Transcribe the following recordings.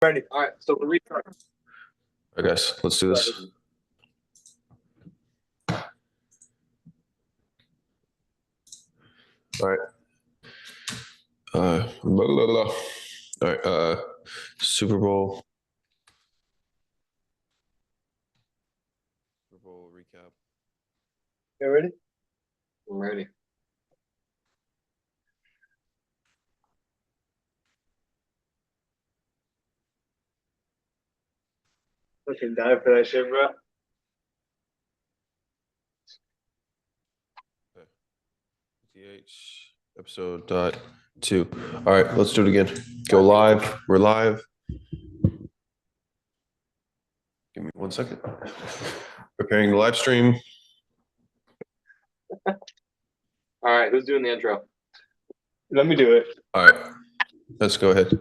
Ready. All right, so we're restarting. I guess let's do this. All right. Blah, blah, blah. All right. Super Bowl. Super Bowl recap. You ready? I'm ready. Fucking die for that shit, bro. PH episode.2. All right, let's do it again. Go live. We're live. Give me 1 second. Preparing the live stream. All right, who's doing the intro? Let me do it. All right, let's go ahead.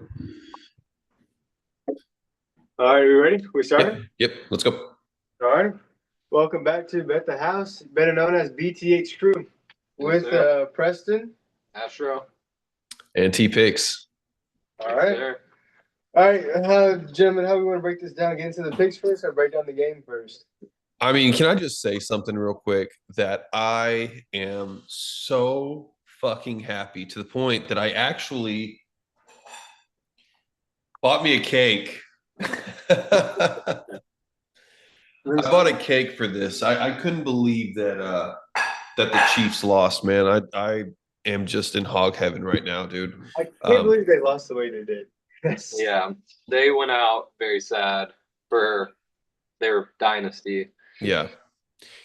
All right, we ready? We started? Yep, let's go. All right. Welcome back to Bet the House, better known as BTH Crew, with Preston. Astro. And T-Picks. All right. All right, gentlemen, how we want to break this down? Get into the picks first or break down the game first? I mean, can I just say something real quick that I am so fucking happy to the point that I actually bought me a cake. I bought a cake for this. I couldn't believe that that the Chiefs lost, man. I am just in hog heaven right now, dude. I can't believe they lost the way they did. Yeah, they went out very sad for their dynasty. Yeah.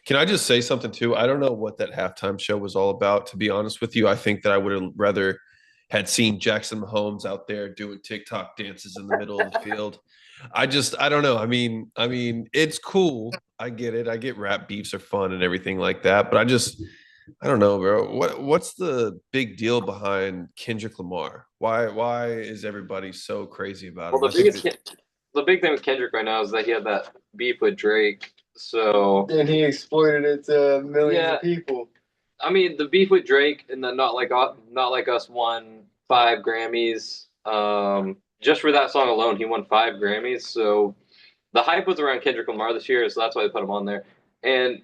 Can I just say something too? I don't know what that halftime show was all about, to be honest with you. I think that I would have rather had seen Jackson Mahomes out there doing TikTok dances in the middle of the field. I don't know. I mean, it's cool. I get it. I get rap beefs are fun and everything like that, but I don't know, bro. What's the big deal behind Kendrick Lamar? Why is everybody so crazy about Well, him? the big thing with Kendrick right now is that he had that beef with Drake. So and he exploited it to millions of people. I mean, the beef with Drake and the Not Like Us won 5 Grammys. Just for that song alone, he won 5 Grammys. So the hype was around Kendrick Lamar this year, so that's why they put him on there. And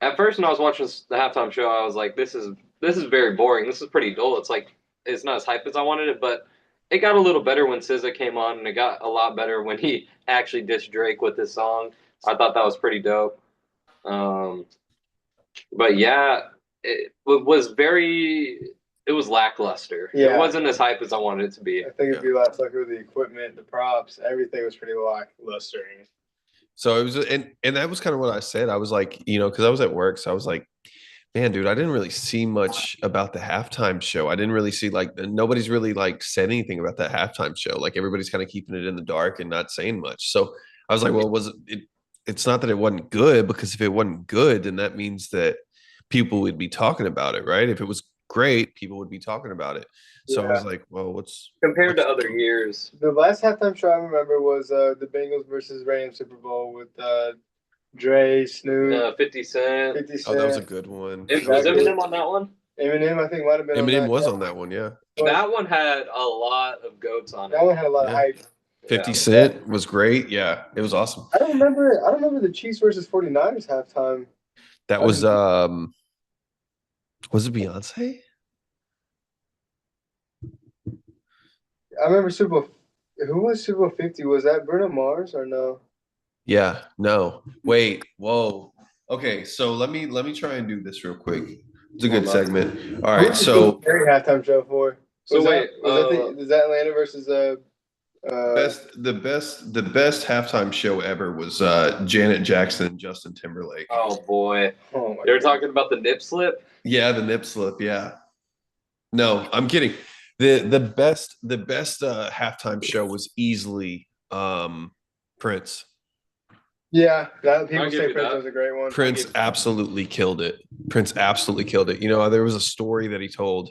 at first, when I was watching the halftime show, I was like, "This is very boring. This is pretty dull. It's not as hype as I wanted it." But it got a little better when SZA came on, and it got a lot better when he actually dissed Drake with his song. I thought that was pretty dope. But yeah, it was lackluster. Yeah. It wasn't as hype as I wanted it to be. I think if you last look at the equipment, the props, everything was pretty lackluster. So it was, and that was kind of what I said. I was like, because I was at work, so I was like, man, dude, I didn't really see much about the halftime show. I didn't really see nobody's really said anything about that halftime show. Like everybody's kind of keeping it in the dark and not saying much. So I was like, well, it's not that it wasn't good, because if it wasn't good, then that means that people would be talking about it, right? If it was great, people would be talking about it. So I was like, well, compared to other years? The last halftime show I remember was the Bengals versus Rams Super Bowl with Dre, Snoop, 50 Cent. 50 Cent. Oh, that was a good one. Was Eminem on that one? Eminem, I think, might have been Eminem on that. was on that one, yeah. That one had a lot of goats on it. That one had a lot of hype. 50 Cent was great. Yeah, it was awesome. I don't remember the Chiefs versus 49ers halftime. That was it Beyonce? I remember Super Bowl. Who was Super Bowl 50? Was that Bruno Mars or no? Yeah, no. Wait, whoa. Okay, so let me try and do this real quick. It's a good segment. All right, so great halftime show for. So wait, is that Atlanta versus the best halftime show ever was Janet Jackson and Justin Timberlake. Oh boy. They're talking about the nip slip? Yeah, the nip slip, yeah. No, I'm kidding. The best halftime show was easily Prince. Yeah, people say Prince was a great one. Prince absolutely killed it. There was a story that he told,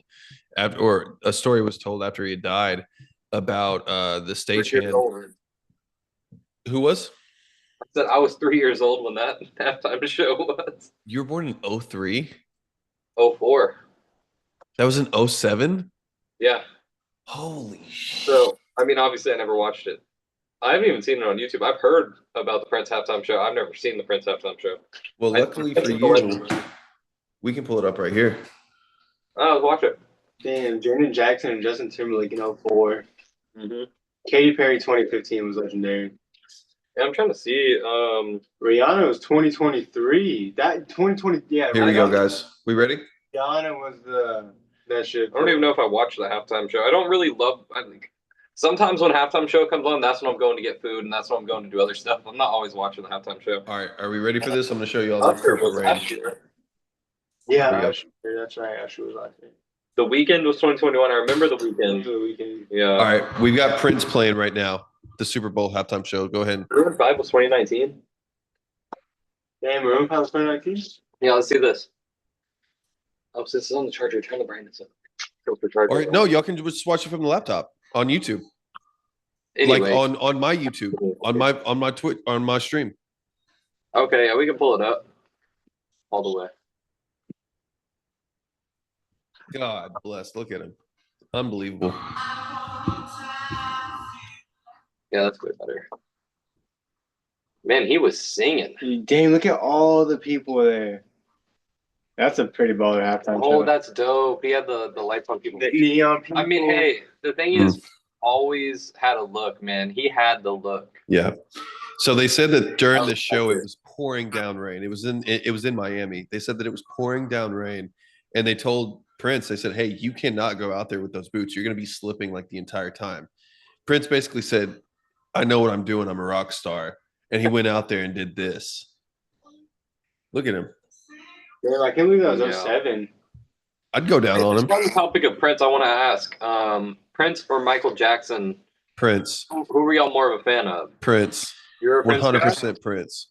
a story was told after he had died about the stagehand. Who was? I said I was 3 years old when that halftime show was. You were born in 03? 04. That was in 07? Yeah. Holy shit. So, I mean, obviously I never watched it. I haven't even seen it on YouTube. I've heard about the Prince halftime show. I've never seen the Prince halftime show. Well, luckily for you, we can pull it up right here. Oh, watch it. Damn, Janet Jackson and Justin Timberlake in 04. Mm-hmm. Katy Perry 2015 was legendary. Yeah, I'm trying to see. Rihanna was 2023. That 2020. Yeah. Here we go, guys. We ready? Rihanna was that shit. I don't even know if I watched the halftime show. I don't really love. I think sometimes when halftime show comes on, that's when I'm going to get food, and that's when I'm going to do other stuff. I'm not always watching the halftime show. All right, are we ready for this? I'm going to show you all the purple rain. Yeah, Usher, that's right. Usher was last year. The Weekend was 2021. I remember the Weekend. Yeah. All right, we've got Prince playing right now. The Super Bowl halftime show. Go ahead. Maroon 5 was 2019. Damn, Maroon 5 was 2019? Yeah, let's see this. Oh, since it's on the charger, turn the brightness up. Go for charger. All right, no, y'all can just watch it from the laptop on YouTube. Anyway. Like on my YouTube, on my Twitch, on my stream. Okay, yeah, we can pull it up all the way. God bless. Look at him. Unbelievable. Yeah, that's way better. Man, he was singing. Damn, look at all the people there. That's a pretty baller halftime show. Oh, that's dope. He had the lights on people. The neon people. I mean, hey, the thing is, always had a look, man. He had the look. Yeah. So they said that during the show it was pouring down rain. It was in Miami. They said that it was pouring down rain, and they told Prince, they said, "Hey, you cannot go out there with those boots. You're going to be slipping like the entire time." Prince basically said, "I know what I'm doing. I'm a rock star." And he went out there and did this. Look at him. Yeah, I can't believe that was 07. I'd go down on him. On the topic of Prince, I want to ask, Prince or Michael Jackson? Prince. Who were y'all more of a fan of? Prince. You're a Prince guy? 100% Prince.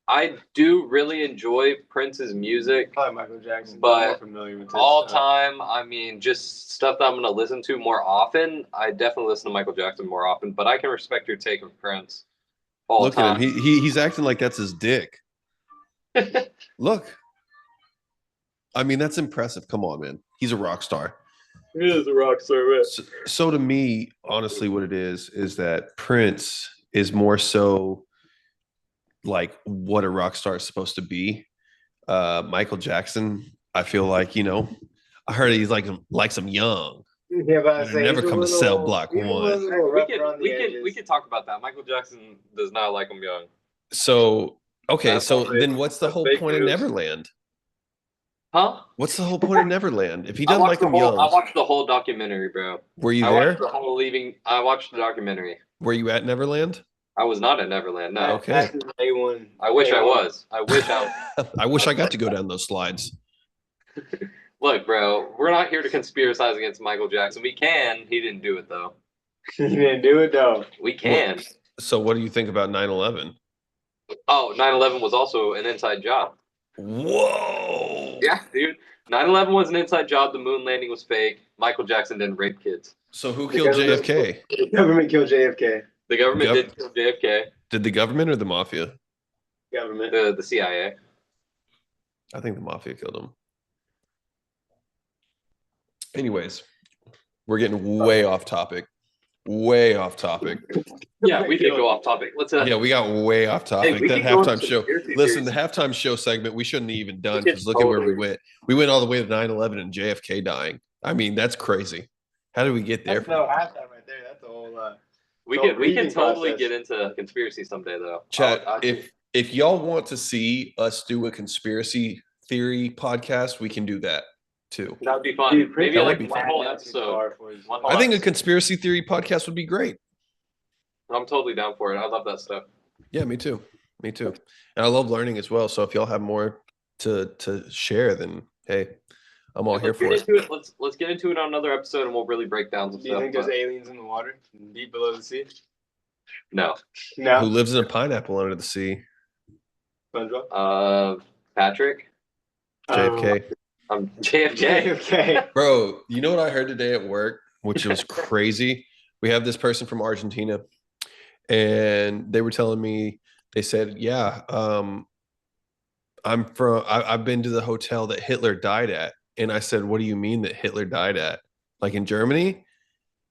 I do really enjoy Prince's music. Probably Michael Jackson. But I'm more familiar with his all stuff. time, I mean, just stuff that I'm going to listen to more often. I definitely listen to Michael Jackson more often, but I can respect your take of Prince all Look the time. at him. He's acting like that's his dick. Look. I mean, that's impressive. Come on, man. He's a rock star. He is a rock star, man. So to me, honestly, what it is that Prince is more so like what a rock star is supposed to be. Michael Jackson, I feel like, I heard he's like likes him young. Yeah, but I say Never come to cell block one. We could talk about that. Michael Jackson does not like him young. So okay, That's so all fake. then what's the whole Fake point of news. Neverland? Huh? What's the whole point of Neverland? If he I doesn't like him I young, watched the whole documentary, bro. were you I there? watched the whole leaving. I watched the documentary. Were you at Neverland? I was not at Neverland. No. Okay. A1. I wish I was. I wish I was. I wish I got to go down those slides. Look, bro, we're not here to conspiracize against Michael Jackson. We can. He didn't do it, though. He didn't do it, though. We can. So what do you think about 9/11? Oh, 9/11 was also an inside job. Whoa. Yeah, dude. 9/11 was an inside job. The moon landing was fake. Michael Jackson didn't rape kids. So who killed JFK? The government killed JFK. The government did kill JFK. Did the government or the mafia? Government. The CIA. I think the mafia killed him. Anyways, we're getting way off topic. Way off topic. Yeah, we did go off topic. Let's Yeah, we got way off topic. Hey, we that can go halftime into show. conspiracy Listen, theories. the halftime show segment we shouldn't have even done We because could look at where we totally- went. We went all the way to 9/11 and JFK dying. I mean, that's crazy. How did we get there? That's no halftime right there. That's a whole lot. we So can breathing totally process. get into conspiracy someday, though. Chat, I'll- if y'all want to see us do a conspiracy theory podcast, we can do that too. that would be fun. Dude, Prince Maybe that like would be one fun. whole episode. One whole I think a episode. conspiracy theory podcast would be great. I'm totally down for it. I love that stuff. Yeah, me too. Me too. And I love learning as well. So if y'all have more to share, then hey, I'm all here Let's for get it. into it. Let's get into it on another episode, and we'll really break down some Do you stuff. think there's but- aliens in the water? Deep below the sea? No. Who No. lives in a pineapple under the sea? SpongeBob? Patrick. JFK. JFK. JFK. Bro, you know what I heard today at work, which was crazy? We have this person from Argentina, and they were telling me, they said, yeah, I've been to the hotel that Hitler died at. And I said, what do you mean that Hitler died at? Like in Germany?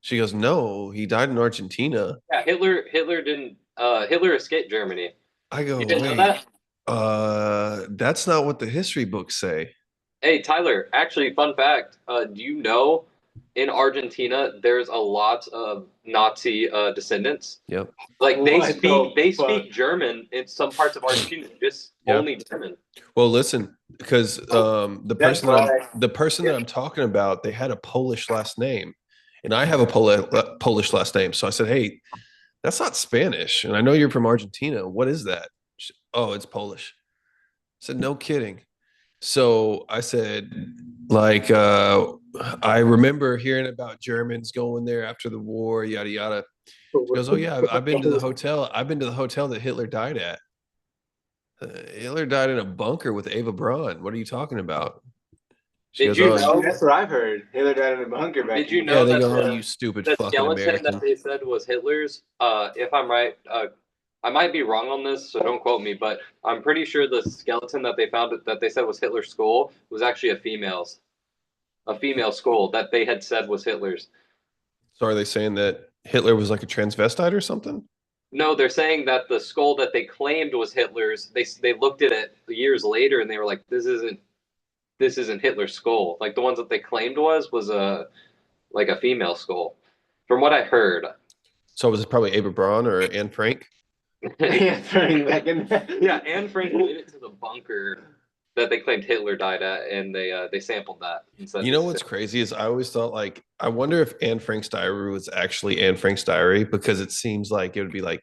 She goes, no, he died in Argentina. Yeah, Hitler didn't. Hitler escaped Germany. I go, You didn't know wait, that? that's not what the history books say. Hey, Tyler, actually, fun fact. Do you know in Argentina there's a lot of Nazi descendants? Yep. Like What they the fuck? speak German in some parts of Argentina, just Yeah. only German. Well, listen, because the That's person that I'm talking about, they had a Polish last name, and I have a Polish last name. So I said, hey, that's not Spanish, and I know you're from Argentina. What is that? Oh, it's Polish. I said, no kidding. So I said, like, I remember hearing about Germans going there after the war, yada yada. She goes, oh yeah, I've been to the hotel. I've been to the hotel that Hitler died at. Hitler died in a bunker with Ava Braun. What are you talking about? She Did goes, you oh, know? That's what I've heard. Hitler died in a bunker back. Did you in- know yeah, they that go, oh, the- you stupid The fucking skeleton American. that they said was Hitler's. If I'm right, I might be wrong on this, so don't quote me. But I'm pretty sure the skeleton that they found that they said was Hitler's skull was actually a female skull that they had said was Hitler's. So are they saying that Hitler was like a transvestite or something? No, they're saying that the skull that they claimed was Hitler's. They looked at it years later and they were like, this isn't Hitler's skull. Like the ones that they claimed was a female skull, from what I heard. So was it probably Ava Braun or Anne Frank? Yeah, back in- Yeah, Anne Frank went into the bunker that they claimed Hitler died at, and they sampled that. And said You know this what's is- crazy is I always thought like I wonder if Anne Frank's diary was actually Anne Frank's diary because it seems like it would be like,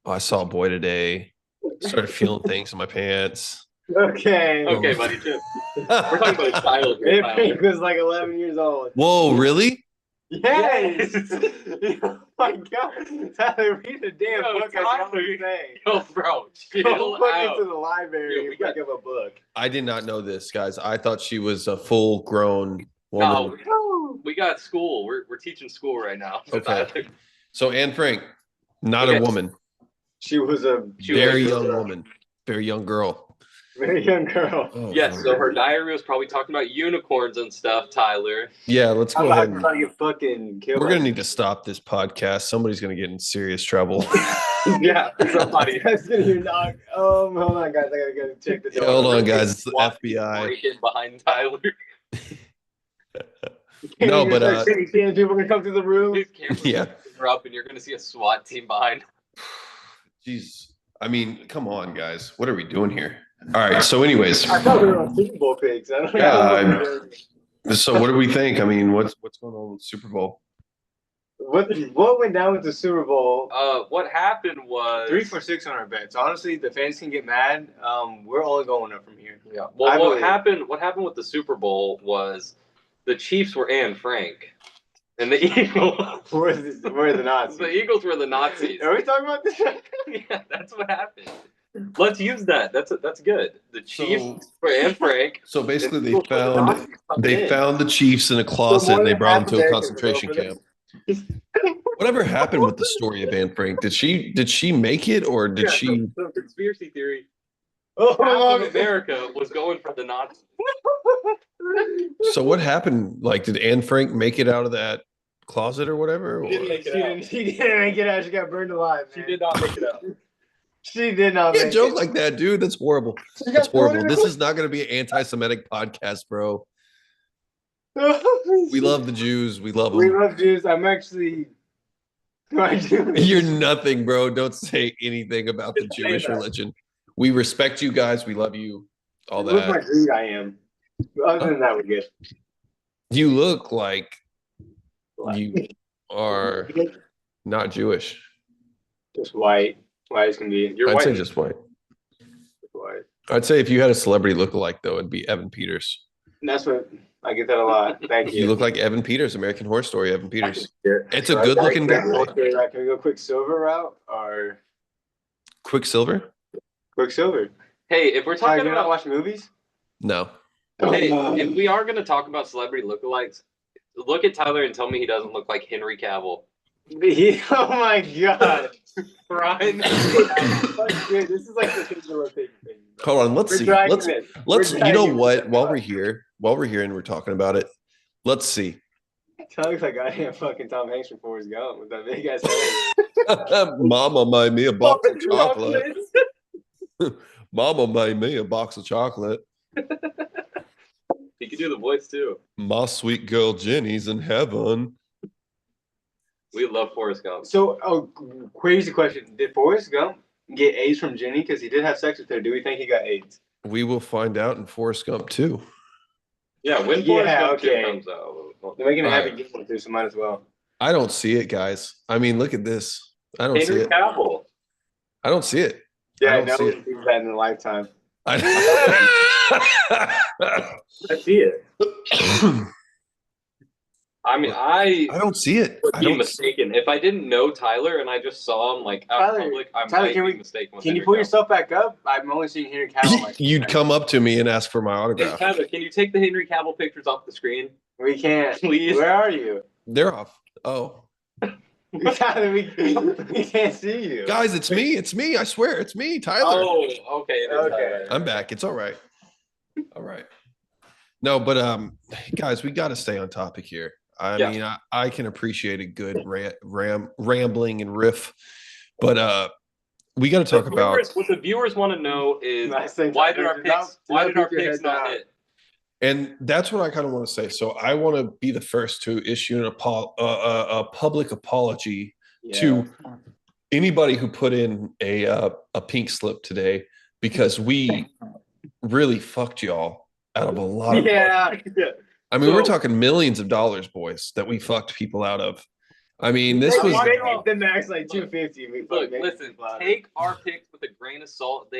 oh, I saw a boy today, started feeling things in my pants. Okay. Okay, buddy, chill. We're talking about a child here, It Tyler. was like 11 years old. Whoa, really? Yes. Oh my God. Tyler, read the damn Yo, book. I Tyler. was saying. Yo, bro, Go chill look out. into the library Yo, we and got- pick up a book. I did not know this, guys. I thought she was a full grown woman. No, we got school. We're teaching school right now. Okay. So Anne Frank, not Okay. a woman, She was a very young woman, very young girl. very young girl. Oh, Yes, Lord. so her diary was probably talking about unicorns and stuff, Tyler. Yeah, let's go I'm ahead. about to get fucking killed. We're gonna need to stop this podcast. Somebody's gonna get in serious trouble. Yeah, somebody. That's gonna hear knock. Hold on, guys. I gotta go check the door. Hold on, guys. It's the SWAT FBI. breaking behind Tyler. No, but, people gonna come to the room. His camera's Yeah. are up, and you're gonna see a SWAT team behind. Jeez. I mean, come on, guys. What are we doing here? All right. So, anyways, I thought we were on Super Bowl picks. I don't Yeah, know. so what do we think? I mean, what's going on with the Super Bowl? What went down with the Super Bowl? What happened was 3 for 6 on our bets. Honestly, the fans can get mad. We're only going up from here. Yeah. I Well, what believe- happened? What happened with the Super Bowl was the Chiefs were Anne Frank, and the Eagles. We're the Nazis. The Eagles were the Nazis. Are we talking about this? Yeah, that's what happened. Let's use that. That's good. The Chiefs So- were Anne Frank. So basically, and they the Eagles were the found Nazis. the Chiefs in a closet more and they than brought half them to a Americans concentration are over camp. Whatever happened with the story of Anne Frank? Did she make it or did Yeah, she? So conspiracy theory. Oh, Half of America was going for the Nazis. So what happened? Like, did Anne Frank make it out of that closet or whatever? Or- Didn't make it out. She didn't make it out. She got burned alive. She Man. did not make it out. She did not. You can't make joke it. like that, dude. That's horrible. She got That's horrible. thrown in This is not going to be an anti-Semitic podcast, bro. a- We love the Jews. We love We them. love Jews. I'm actually. You're nothing, bro. Don't say anything about the Say Jewish that. religion. We respect you guys. We love you. All Look how that. Greek I am. Other than that, we're good. You look like you are not Jewish. Just white. White as can be. You're I'd white. say just white. White. I'd say if you had a celebrity look-alike, though, it'd be Evan Peters. And that's what I get that a lot. Thank you. You look like Evan Peters, American Horror Story, Evan Peters. Yeah. It's a good-looking guy. Can we go Quicksilver route or Quicksilver? Quicksilver? Hey, if we're Ty, talking do you not about watch movies? No. hey, if we are going to talk about celebrity lookalikes, look at Tyler and tell me he doesn't look like Henry Cavill. Oh my god. Ryan. Dude, this is like the things that we're thinking. Hold on. Let's We're see. dragging Let's it. you know dragging what? it. While we're here and we're talking about it, let's see. looks like goddamn fucking Tom Hanks from Forrest Gump with that big ass head. Mama made me a box of chocolate. Mama made me a box of chocolate. He can do the voice too. My sweet girl Jenny's in heaven. We love Forrest Gump. So, crazy question. Did Forrest Gump get AIDS from Jenny? Because he did have sex with her. Do we think he got AIDS? We will find out in Forrest Gump 2. Yeah, when Forrest Gump 2 comes out. They're making a happy game one too, so might as well. I don't see it, guys. I mean, look at this. I don't see it. Cavill. I don't see it. Yeah, I don't see that in a lifetime. I see it. I mean, I don't see it. Would be mistaken if I didn't know Tyler and I just saw him like out in public. I might be mistaken. Can you pull yourself back up? I'm only seeing Henry Cavill. You'd come up to me and ask for my autograph. Hey, Tyler, can you take the Henry Cavill pictures off the screen? We can't. Please. Where are you? They're off. Oh. Tyler, we can't see you. Guys, it's me. It's me. I swear, it's me, Tyler. Oh, okay. Okay. I'm back. It's all right. All right. No, but guys, we got to stay on topic here. I mean, I can appreciate a good rambling and riff, but we got to talk about what the viewers want to know is why did our picks not hit? And that's what I kind of want to say. So I want to be the first to issue a public apology to anybody who put in a pink slip today, because we really fucked y'all out of a lot of money. I mean, we're talking millions of dollars, boys, that we fucked people out of. I mean, this was the max like 250. Look, listen, take our picks with a grain of salt.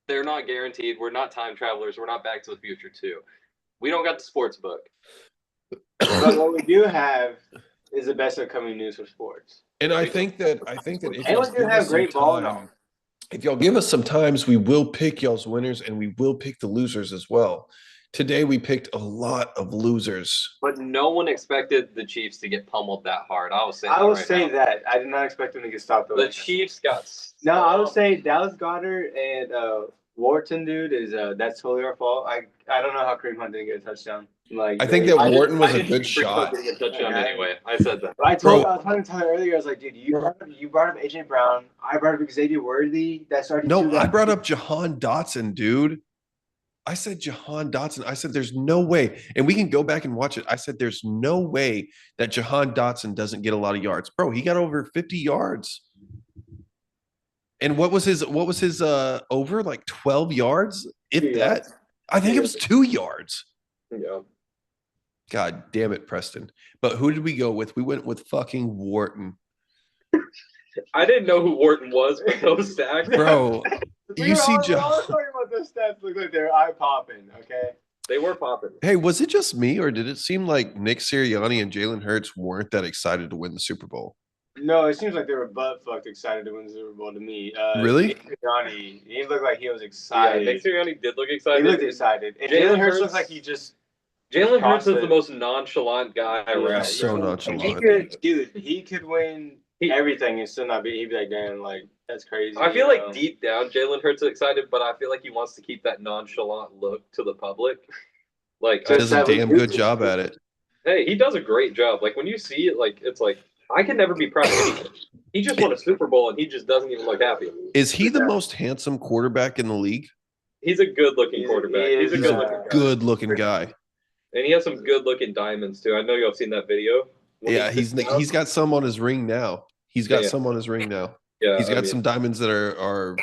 They're not guaranteed. We're not time travelers. We're not Back to the Future 2. We don't got the sports book. But what we do have is the best upcoming news for sports. And I think that if y'all give us some times, we will pick y'all's winners and we will pick the losers as well. Today we picked a lot of losers, but no one expected the Chiefs to get pummeled that hard. I was saying that. I did not expect them to get stopped. The Chiefs got stopped. No, I would say Dallas Goedert and Wharton, dude, is that's totally our fault. I don't know how Kareem Hunt didn't get a touchdown. Like, I think that Wharton was a good shot. Didn't get a touchdown anyway. I said that. I was talking to Tyler earlier. I was like, dude, you brought up AJ Brown. I brought up Xavier Worthy. That's already I brought up Jahan Dotson, dude. I said Jahan Dotson. I said there's no way, and we can go back and watch it. I said there's no way that Jahan Dotson doesn't get a lot of yards, bro. He got over 50 yards. And what was his over, like 12 yards? That, I think it was 2 yards. Yeah. God damn it, Preston. But who did we go with? We went with fucking Wharton. I didn't know who Wharton was, but those stats. Bro, you see talking about those stats look like they're eye-popping, okay? They were popping. Hey, was it just me, or did it seem like Nick Sirianni and Jalen Hurts weren't that excited to win the Super Bowl? No, it seems like they were butt-fucked excited to win the Super Bowl to me. Really? Nick Sirianni, he looked like he was excited. Yeah, Nick Sirianni did look excited. He looked excited. And Jalen Hurts looks like he just... Jalen Hurts is the most nonchalant guy around. He's so nonchalant. He could win everything and still not be... He'd be like, damn, like, that's crazy. I feel like deep down, Jalen Hurts is excited, but I feel like he wants to keep that nonchalant look to the public. Like, he does a damn good job at it. Hey, he does a great job. Like, when you see it, like, it's like, I can never be proud of anything. He just won a Super Bowl, and he just doesn't even look happy. Is he the most handsome quarterback in the league? He's a good-looking quarterback. He's a good-looking guy. And he has some good-looking diamonds, too. I know y'all seen that video. Yeah, he's got some on his ring now. He's got some on his ring now. Yeah, he's got some diamonds that are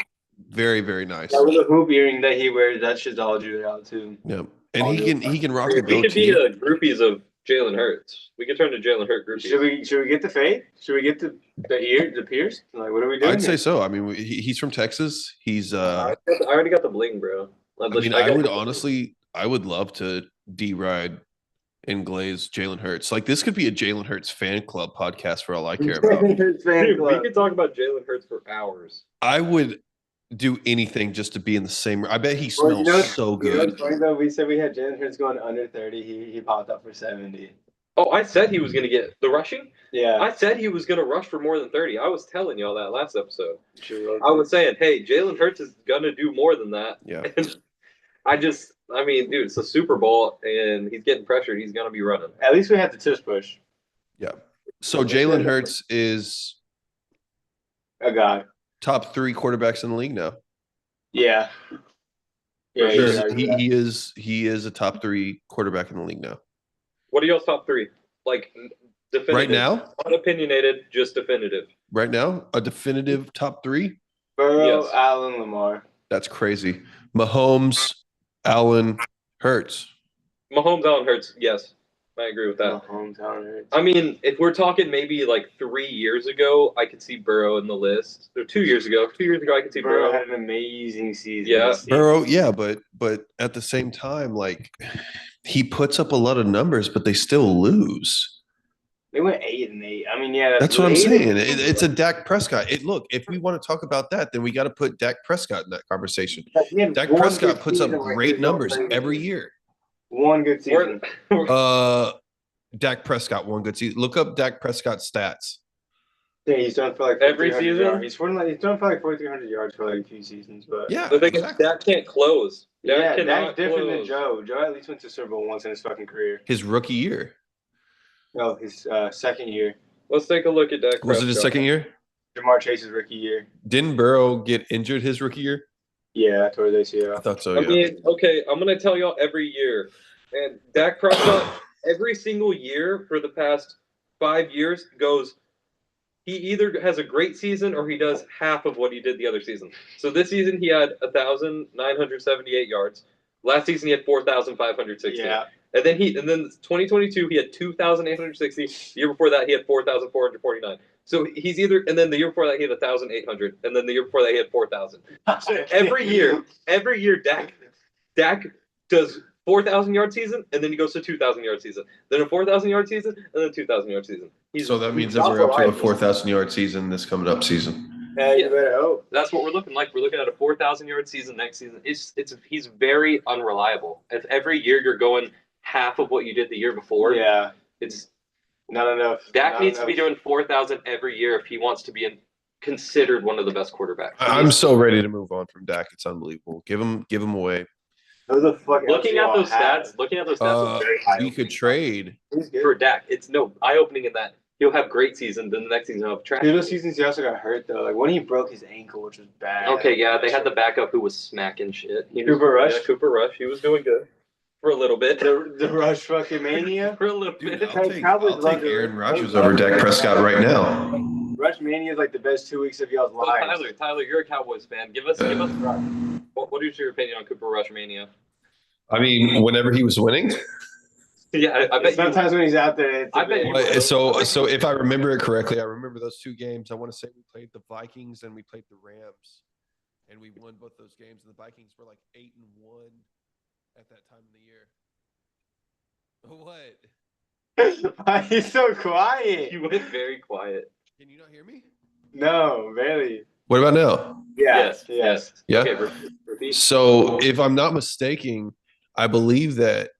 very, very nice. That was a hoop earring that he wears. That shit's all jeweled out, too. Yeah, and he can rock the goatee. We could be the groupies of Jalen Hurts. We could turn to Jalen Hurts groupies. Should we get the fade? Should we get the pierce? Like, what are we doing? I'd say so. I mean, he's from Texas. He's I already got the bling, bro. I would love to deride and glaze Jalen Hurts. Like, this could be a Jalen Hurts fan club podcast for all I care about. Dude, we could talk about Jalen Hurts for hours. I would do anything just to be in the same. I bet he smells so good. Funny though, we said we had Jalen Hurts going under 30. He popped up for 70. Oh, I said he was going to get the rushing? Yeah. I said he was going to rush for more than 30. I was telling y'all that last episode. I was saying, hey, Jalen Hurts is going to do more than that. Yeah. And I I mean, dude, it's the Super Bowl, and he's getting pressured. He's gonna be running. At least we had the tush push. Yeah. So Jalen Hurts is A god. top 3 quarterbacks in the league now. Yeah. Yeah, For sure. you could argue that. He is a top 3 quarterback in the league now. What are y'all's top 3? Like definitive. Right now? Not opinionated, just definitive. Right now, a definitive top 3? Burrow, Yes. Allen, Lamar. That's crazy. Mahomes, Allen, Hurts. Mahomes, Allen, Hurts. Yes, I agree with that. Mahomes, Allen, Hurts. I mean, if we're talking maybe like 3 years ago, I could see Burrow in the list. Or 2 years ago. 2 years ago, I could see Burrow Burrow. had an amazing season. Yeah. this season. Burrow, yeah, but at the same time, like he puts up a lot of numbers, but they still lose. They went 8-8. I mean, yeah, That's what I'm 8-8. saying. It's a Dak Prescott. Look, if we want to talk about that, then we got to put Dak Prescott in that conversation. He had Dak one Prescott good puts up season where he great was going numbers crazy. every year. One good season. Dak Prescott, one good season. Look up Dak Prescott's stats. Yeah, he's done for like Every 4,300 season? yards. He's done for like 4,300 yards for like a few seasons, but Yeah, The thing exactly. is, Dak can't close. Dak yeah, cannot that's different than close. Joe. Joe at least went to Super Bowl once in his fucking career. His rookie year. No, his second year. Let's take a look at Dak. Was it his Prescott. second year? Jamar Chase's rookie year. Didn't Burrow get injured his rookie year? Yeah, towards I ACL. thought so, I yeah. mean, okay, I'm gonna tell y'all every year, and Dak Prescott every single year for the past 5 years goes. He either has a great season or he does half of what he did the other season. So this season he had 1,978 yards. Last season he had 4,560. Yeah. And then 2022 he had 2,860. The year before that he had 4,449. So he's either, and then the year before that he had 1,800, and then the year before that he had 4,000. So every year Dak does 4,000 yard season, and then he goes to 2,000 yard season, then a 4,000 yard season, and then 2,000 yard season. So that means that we're up to a 4,000 yard season this coming up season. Yeah, you better hope. That's what we're looking like. We're looking at a 4,000 yard season next season. He's very unreliable. If every year you're going half of what you did the year before, Yeah, it's not enough. Dak Not needs to be enough. doing 4,000 every year if he wants to be considered one of the best quarterbacks. I'm so ready to move on from Dak. It's unbelievable. Give him away. Who the fuck? Looking at those stats. stats was very We high could trade. He's good. for Dak. It's no eye-opening in that he'll have great season, then the next season he'll have trash. Two of those seasons he also got hurt though. Like when he broke his ankle, which was bad. Okay, yeah, they had the backup who was smacking shit. Cooper Rush? Yeah, Cooper Rush. He was doing good for a little bit. the Rush fucking mania. For a little Dude, bit. Cowboys I'll love take it. Aaron Rodgers over Dak Prescott right now. Rush mania is like the best 2 weeks of y'all's So, lives. Tyler, you're a Cowboys fan. Give us what is your opinion on Cooper Rush mania? I mean, whenever he was winning. Yeah, I bet you. Sometimes when he's out there, it's I bet you- So if I remember it correctly, I remember those 2 games. I want to say we played the Vikings and we played the Rams, and we won both those games. And the Vikings were like 8-1 at that time of the year. What? Why he's so quiet? You went very quiet. Can you not hear me? No, barely. What about now? Yeah. Yes. Yeah. Okay, repeat. So if I'm not mistaken, I believe that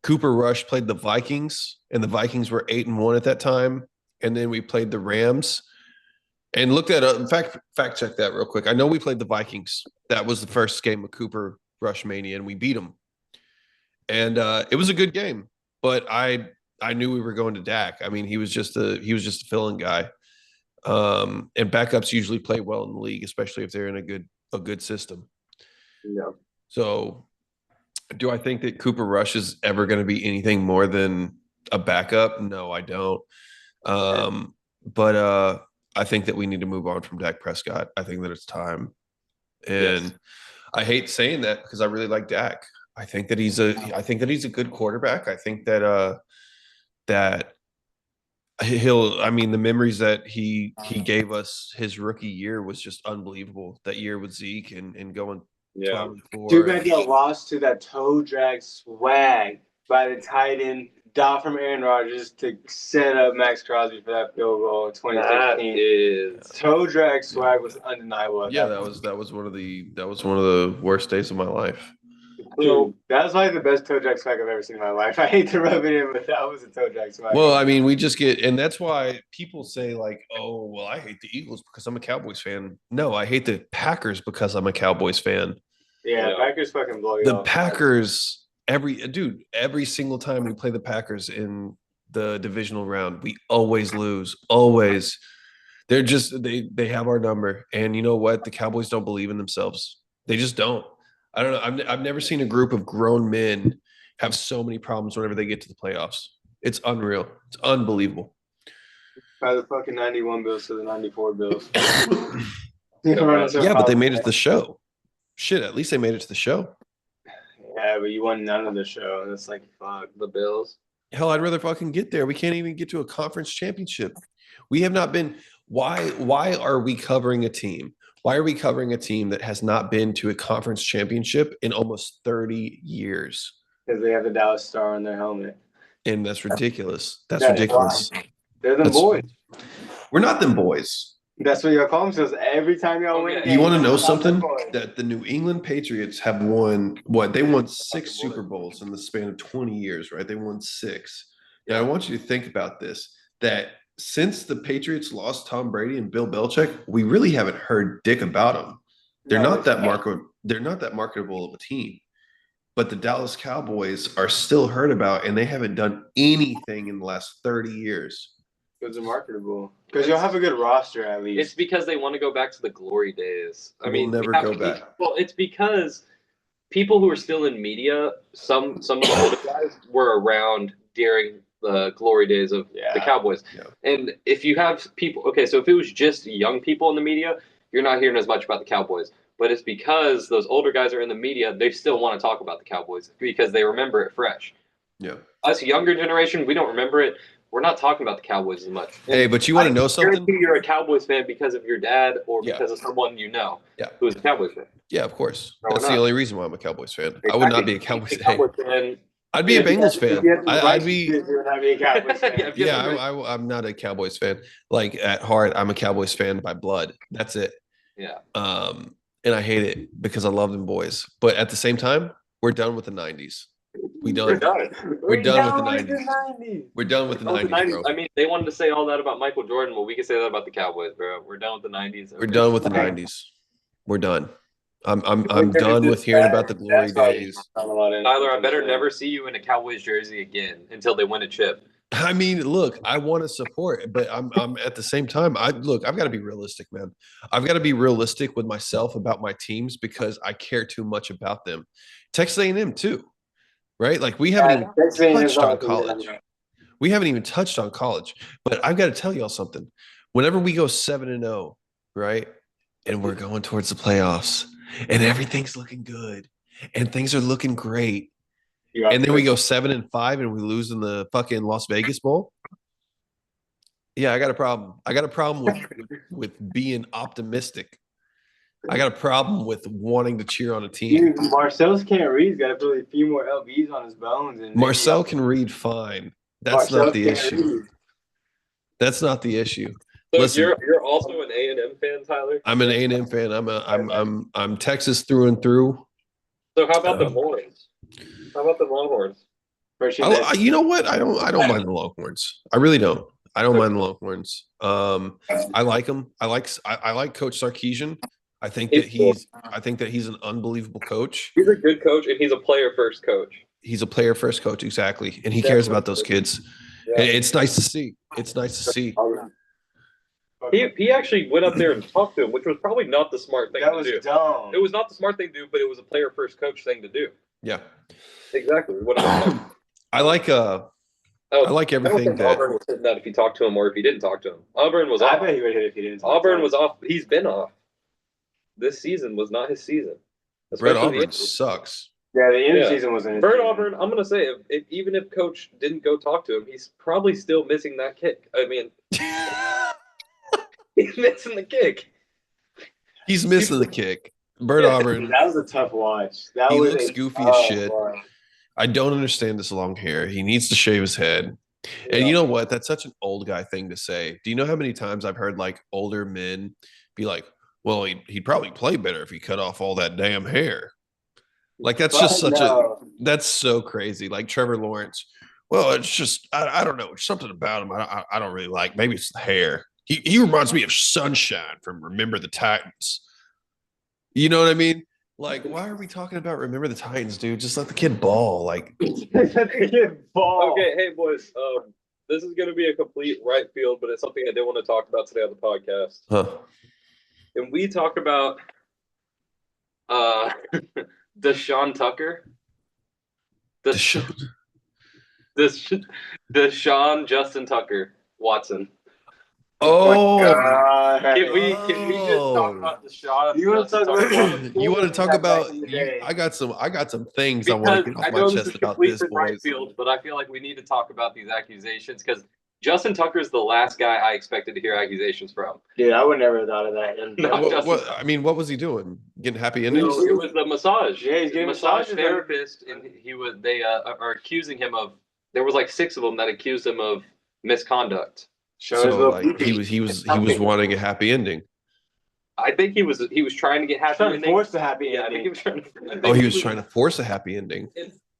Cooper Rush played the Vikings, and the Vikings were 8-1 at that time. And then we played the Rams. And look that up. In fact, fact check that real quick. I know we played the Vikings. That was the first game of Cooper Rush Mania, and we beat them. And it was a good game, but I knew we were going to Dak. I mean, he was just a fill-in guy. And backups usually play well in the league, especially if they're in a good system. Yeah. So, do I think that Cooper Rush is ever going to be anything more than a backup? No, I don't. But I think that we need to move on from Dak Prescott. I think that it's time. And Yes. I hate saying that because I really like Dak. I think that he's a good quarterback. I think that that I mean, the memories that he gave us his rookie year was just unbelievable. That year with Zeke and going 12-4. Too bad y'all lost to that toe drag swag by the tight end dot from Aaron Rodgers to set up Max Crosby for that field goal in 2016. That is. Toe drag swag was undeniable. Yeah, that was one of the worst days of my life. So that's like the best toe drag swag I've ever seen in my life. I hate to rub it in, but that was a toe drag swag. Well, I mean, we just get, and that's why people say like, "Oh, well, I hate the Eagles because I'm a Cowboys fan." No, I hate the Packers because I'm a Cowboys fan. Yeah, Yeah. Packers fucking blow you The off. Packers, every single time we play the Packers in the divisional round, we always lose. Always. They're just they have our number. And you know what? The Cowboys don't believe in themselves. They just don't. I don't know. I've never seen a group of grown men have so many problems whenever they get to the playoffs. It's unreal. It's unbelievable. By the fucking 91 Bills to the 94 Bills. Yeah, but they made it to the show. Shit, at least they made it to the show. Yeah, but you won none of the show. And it's like, fuck. The Bills. Hell, I'd rather fucking get there. We can't even get to a conference championship. We have not been. Why are we covering a team? Why are we covering a team that has not been to a conference championship in almost 30 years? Because they have the Dallas Star on their helmet. And that's ridiculous. That's Yeah, ridiculous. They're them boys. We're not them boys. That's what y'all call themselves every time y'all win. You want to know something? That the New England Patriots have won what? They won 6 Super Bowls in the span of 20 years, right? They won 6. Now I want you to think about this: that since the Patriots lost Tom Brady and Bill Belichick, we really haven't heard dick about them. They're not that marketable of a team. But the Dallas Cowboys are still heard about, and they haven't done anything in the last 30 years. Because they're marketable. Because you'll have a good roster at least. It's because they want to go back to the glory days. I mean, we'll never go back. Well, it's because people who are still in media, some of the older guys were around during the glory days of the Cowboys. Yeah. And if you have people, so if it was just young people in the media, you're not hearing as much about the Cowboys. But it's because those older guys are in the media, they still want to talk about the Cowboys because they remember it fresh. Yeah. Us younger generation, we don't remember it. We're not talking about the Cowboys as much. Hey, but you want to know something? You're a Cowboys fan because of your dad or because of someone you know who's a Cowboys fan. Yeah, of course. No, that's the only reason why I'm a Cowboys fan. Exactly. I would not be a Cowboys fan. I'd be a Bengals fan. I'd be a Cowboys fan. Yeah, I'm not a Cowboys fan. Like at heart, I'm a Cowboys fan by blood. That's it. Yeah. And I hate it because I love them boys. But at the same time, we're done with the 90s. We're done with the 90s. We're done with the 90s, bro. I mean, they wanted to say all that about Michael Jordan. Well, we can say that about the Cowboys, bro. We're done with the 90s. We're done with the 90s. We're done. I'm done with hearing about the glory days. Tyler, I better never see you in a Cowboys jersey again until they win a chip. I mean, look, I want to support, but I'm at the same time. I've got to be realistic, man. I've got to be realistic with myself about my teams because I care too much about them. Texas A&M too, right? Like we haven't even touched on college. We haven't even touched on college. But I've got to tell y'all something. Whenever we go 7-0, right, and we're going towards the playoffs, and everything's looking good, and things are looking great. And then we go 7-5 and we lose in the fucking Las Vegas Bowl. Yeah, I got a problem. I got a problem with being optimistic. I got a problem with wanting to cheer on a team. Dude, Marcel's can't read. He's got to put a few more LBs on his bones. And Marcel can read fine. That's not the issue. That's not the issue. So listen, you're also an A&M fan, Tyler? I'm an A&M fan. I'm Texas through and through. So how about the Horns? How about the Longhorns? You know what? I don't mind the Longhorns. I really don't. I don't mind the Longhorns. I like them. I like Coach Sarkisian. I think that he's an unbelievable coach. He's a good coach, and he's a player first coach. He's a player first coach, exactly, and he cares about those kids. Yeah. It's nice to see. It's nice to see. He actually went up there and talked to him, which was probably not the smart thing to do. That was dumb. It was not the smart thing to do, but it was a player first coach thing to do. Yeah. Exactly. I like everything that Auburn was hitting that if he talked to him or if he didn't talk to him. Auburn was off. I bet he would hit if he didn't. Auburn was off. He's been off. This season was not his season. Brett Auburn sucks. Yeah, the end season wasn't his season. Auburn, I'm gonna say even if coach didn't go talk to him, he's probably still missing that kick. I mean he's missing the kick. He's missing the kick. Bert Auburn. That was a tough watch. He looks goofy as shit. Boy. I don't understand this long hair. He needs to shave his head. Yeah. And you know what? That's such an old guy thing to say. Do you know how many times I've heard like older men be like, well, he'd probably play better if he cut off all that damn hair. Like that's just that's so crazy. Like Trevor Lawrence. Well, it's just, I don't know. It's something about him I don't really like. Maybe it's the hair. He reminds me of Sunshine from Remember the Titans. You know what I mean? Like, why are we talking about Remember the Titans, dude? Just let the kid ball. Like, Ball. Okay, hey boys. This is going to be a complete right field, but it's something I did want to talk about today on the podcast. huh? And we talk about uh Deshaun Tucker, Deshaun. Deshaun Justin Tucker Watson. Oh, God. Can we just talk about Deshaun? You want to talk about you want to talk about? back in the day? I got some things I want to Because get off I my know this chest is about complete this, from right boys. field, but I feel like we need to talk about these accusations because Justin Tucker is the last guy I expected to hear accusations from. Dude, I would never have thought of that. No. I mean, what was he doing? Getting happy It endings? was the massage. Yeah, he's getting massage massages. therapist, and they are accusing him of. There was like 6 of them that accused him of misconduct. Show his So little like he was wanting a happy ending. I think he was trying to get happy trying to ending. force the happy Yeah, I think ending. he was trying to. I think Oh, he was trying to force a happy ending.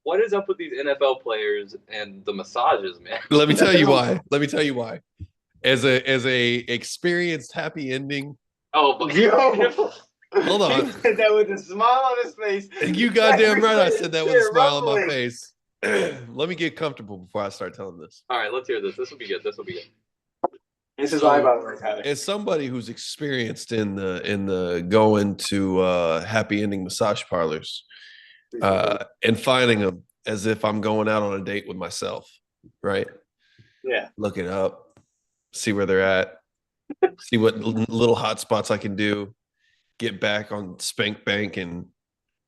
What is up with these NFL players and the massages, man? Let me tell you why. Let me tell you why. As a experienced happy ending. Oh, but Yo. Hold on. He said that with a smile on his face. You goddamn right. I said that with a smile on my Rumbling. face. Let me get comfortable before I start telling this. all right, let's hear this. This will be good. This will be good. This is So- live, by the way, Tyler. As somebody who's experienced in the going to happy ending massage parlors and finding them as if I'm going out on a date with myself, right? Yeah. Look it up, see where they're at, see what little hot spots I can do, get back on Spank Bank and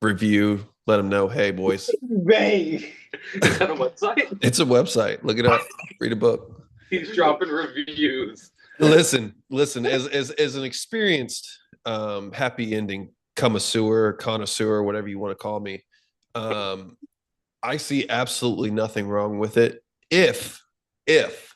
review, let them know, hey boys, Bang. Is that a website? it's a website. Look it up, read a book. He's dropping reviews. Listen. As an experienced happy ending connoisseur, whatever you want to call me, I see absolutely nothing wrong with it if it's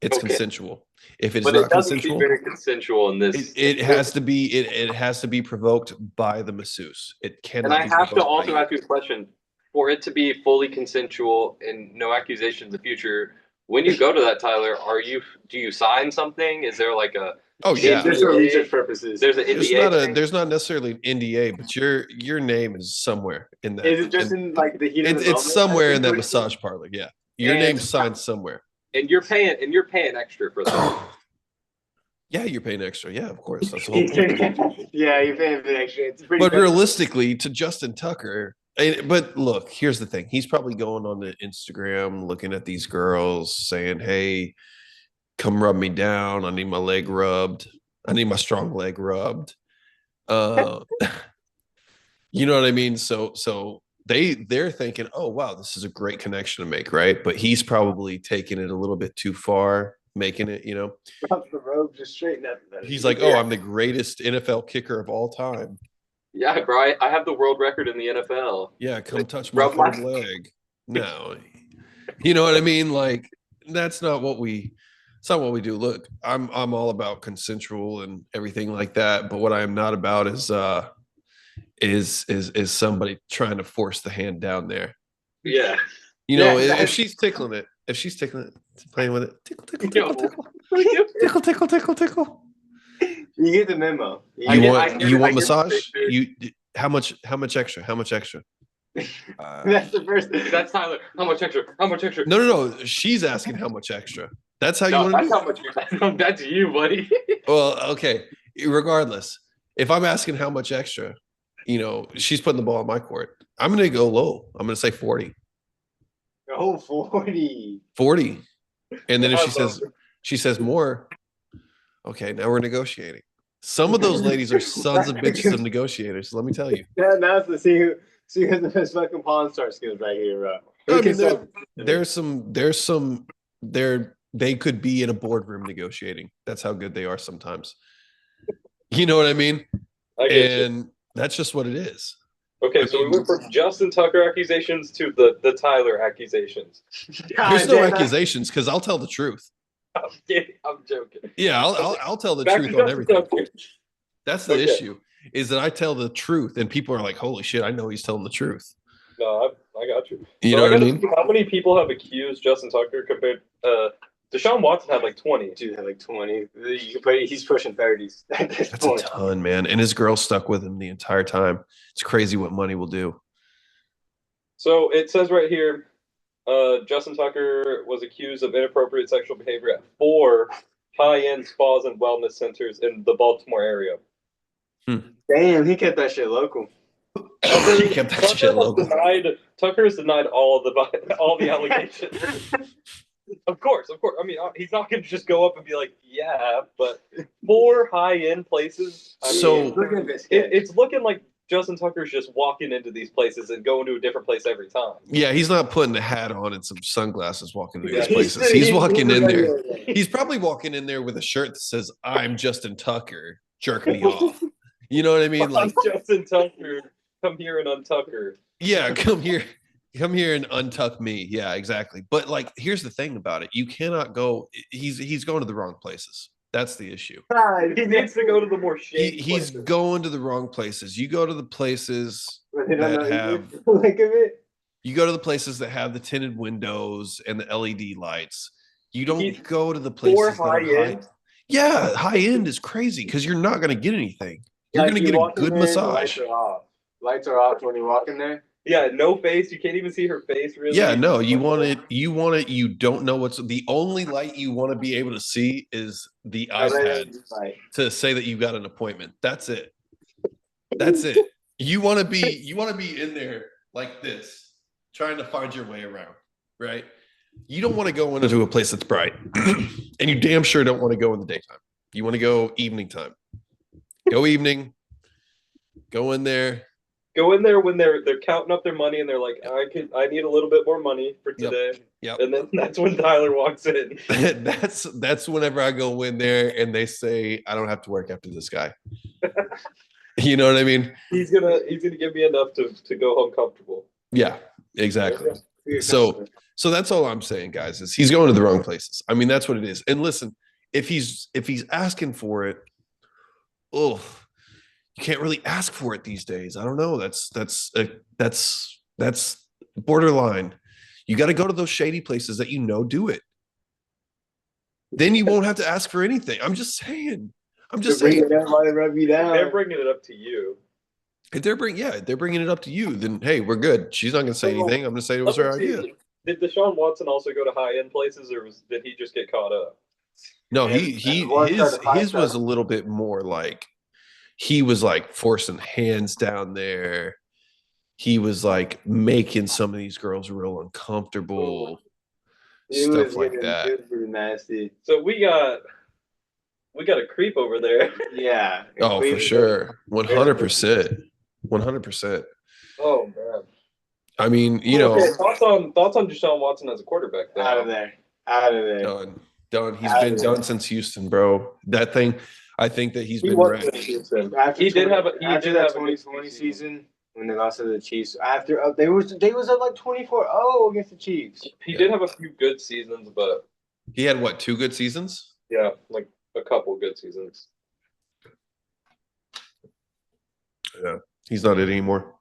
Okay. consensual. If it's But not it doesn't seem consensual, very consensual in this. it has to be it has to be provoked by the masseuse. It cannot. And I be have to provoked by also you. ask you a question. For it to be fully consensual and no accusations in the future, when you go to that, Tyler, do you sign something? Is there like a Oh yeah. Just for research purposes. there's an NDA? There's not necessarily an NDA, but your name is somewhere in that. Is it just And in like the heat of the it's moment? somewhere in that I think massage parlor. Yeah. Your And- name's signed somewhere. and you're paying extra for that. Yeah, you're paying extra. Yeah, of course. That's the whole point. Yeah, you're paying for the extra. It's pretty But bad. realistically, to Justin Tucker, but look, here's the thing. He's probably going on the Instagram, looking at these girls, saying, "Hey, come rub me down. I need my leg rubbed. I need my strong leg rubbed." You know what I mean? So they're thinking, "Oh, wow, this is a great connection to make, right?" But he's probably taking it a little bit too far, making it, Drop the robe, just straighten up. He's like, "Oh, I'm the greatest NFL kicker of all time." Yeah, bro. I have the world record in the NFL. Yeah, come touch my Rub my- third leg. No, you know what I mean? Like it's not what we do. Look, I'm all about consensual and everything like that. But what I am not about is somebody trying to force the hand down there. Yeah. If that's- she's tickling it, playing with it, tickle, tickle, Yo, tickle, tickle, tickle, tickle, tickle. You get the memo. I You get- want I get- you I want get the massage? picture. How much extra? How much extra? That's the first. That's Tyler. How much extra? How much extra? No. She's asking how much extra. That's how you No, want to that's do how it. much. That's you, buddy. Well, okay. Regardless, if I'm asking how much extra, she's putting the ball in my court. I'm going to go low. I'm going to say 40. Oh, 40. 40. And then if I she love says she says more, okay, now we're negotiating. Some of those ladies are sons of bitches of negotiators. Let me tell you. Yeah, now it's to see who has the best fucking pawn star skills right here, bro. I mean, they could be in a boardroom negotiating. That's how good they are sometimes. You know what I mean? I get you. And that's just what it is. Okay, so we went from Justin Tucker accusations to the Tyler accusations. There's no accusations because I'll tell the truth. I'm kidding. I'm joking. Yeah, I'll tell the Back truth to on Justin everything. Tucker. That's the Okay. issue, is that I tell the truth and people are like, holy shit, I know he's telling the truth. No, I got you. You So know what I gotta mean? see how many people have accused Justin Tucker compared Deshaun Watson had like 20. Dude had like 20. He's pushing 30s at this That's a point. ton, man. And his girl stuck with him the entire time. It's crazy what money will do. So it says right here, Justin Tucker was accused of inappropriate sexual behavior at 4 high-end spas and wellness centers in the Baltimore area. Damn, he kept that shit local. He kept that shit local. Tucker has denied all the allegations. Of course. I mean, he's not going to just go up and be like, yeah, but 4 high-end places. It's looking like Justin Tucker's just walking into these places and going to a different place every time. Yeah, he's not putting a hat on and some sunglasses walking into these places. He's walking in there. He's probably walking in there with a shirt that says, "I'm Justin Tucker, jerk me off." You know what I mean? Like, Justin Tucker, come here and untucker. Yeah, come here and untuck me. Yeah, exactly. But like, here's the thing about it: you cannot go. He's going to the wrong places. That's the issue. He needs to go to the more shady He's places. going to the wrong places. You go to the places that have you go to the places that have the tinted windows and the LED lights. You don't go to the places that are high. Yeah, high end is crazy because you're not going to get anything. You're going to get a good massage. Lights are off when you walk in there. Yeah, no face. You can't even see her face, really. Yeah, no, you want it. You don't know what's the only light you want to be able to see is the iPad to say that you've got an appointment. That's it. That's it. You want to be in there like this, trying to find your way around, right? You don't want to go into a place that's bright, and you damn sure don't want to go in the daytime. You want to go evening time. Go evening. Go in there. Go in there when they're counting up their money and they're like, I need a little bit more money for today. Yep. And then that's when Tyler walks in. that's whenever I go in there and they say I don't have to work after this guy. You know what I mean? He's gonna give me enough to go home comfortable. Yeah, exactly. So that's all I'm saying, guys, is he's going to the wrong places. I mean, that's what it is. And listen, if he's asking for it, you can't really ask for it these days. I don't know. That's borderline. You got to go to those shady places that do it. Then you won't have to ask for anything. I'm just saying. Rub you down. They're bringing it up to you. If they're bringing it up to you, then hey, we're good. She's not going to say anything. I'm going to say it was her idea. Did Deshaun Watson also go to high-end places, or did he just get caught up? No, his was a little bit more like he was like forcing hands down there. He was like making some of these girls real uncomfortable. Stuff like that. It was nasty. So we got a creep over there. Yeah. Oh, for sure. 100%. 100%. Oh man. I mean, thoughts on Deshaun Watson as a quarterback. Though? Out of there. Done. He's been done since Houston, bro. That thing, I think that he's been wrecked. He did have a 2020 season when they lost to the Chiefs. After they was up like 24-0 against the Chiefs. He did have a few good seasons, but he had what, 2 good seasons? Yeah, like a couple good seasons. Yeah, he's not it anymore.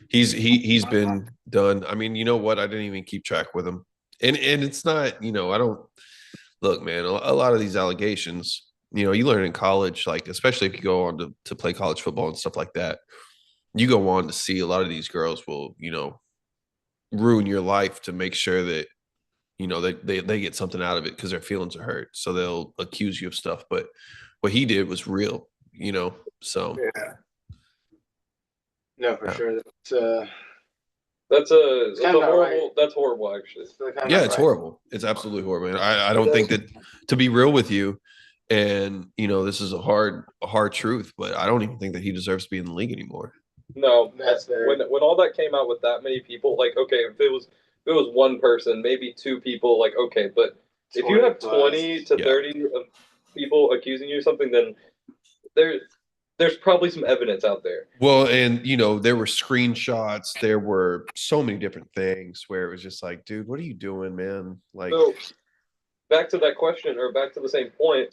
He's been done. I mean, you know what? I didn't even keep track with him, and it's not. I don't look, man. A lot of these allegations, you learn in college, like especially if you go on to play college football and stuff like that. You go on to see a lot of these girls will, ruin your life to make sure that they get something out of it because their feelings are hurt. So they'll accuse you of stuff. But what he did was real, so. Yeah. No, for sure. That's horrible. Right. That's horrible, actually. Yeah, it's horrible. It's absolutely horrible. Man. I don't think that, to be real with you, and this is a hard truth, but I don't even think that he deserves to be in the league anymore. No, that's when all that came out with that many people, like, okay, if it was one person, maybe 2 people, like, okay, but if you have 20 to 30 of people accusing you of something, then there's probably some evidence out there. Well, and there were screenshots, there were so many different things where it was just like, dude, what are you doing, man? Like, so back to that question, or back to the same point,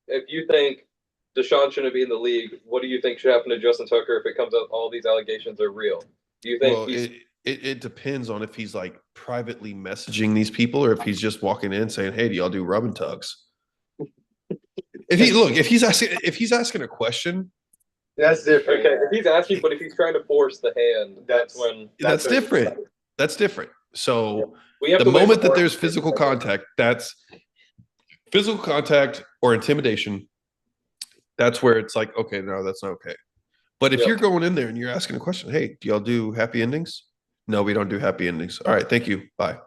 if you think Deshaun shouldn't be in the league, what do you think should happen to Justin Tucker if it comes out all these allegations are real? Do you think it depends on if he's like privately messaging these people or if he's just walking in saying, "Hey, do y'all do rub and tugs?" If he's asking a question, That's different. Okay, if he's asking, but if he's trying to force the hand, that's when that's different. That's different. So we have the to wait moment that before- there's physical contact, that's physical contact or intimidation. That's where it's like, okay, no, that's not okay. But if you're going in there and you're asking a question, hey, do y'all do happy endings? No, we don't do happy endings. All right, thank you. Bye.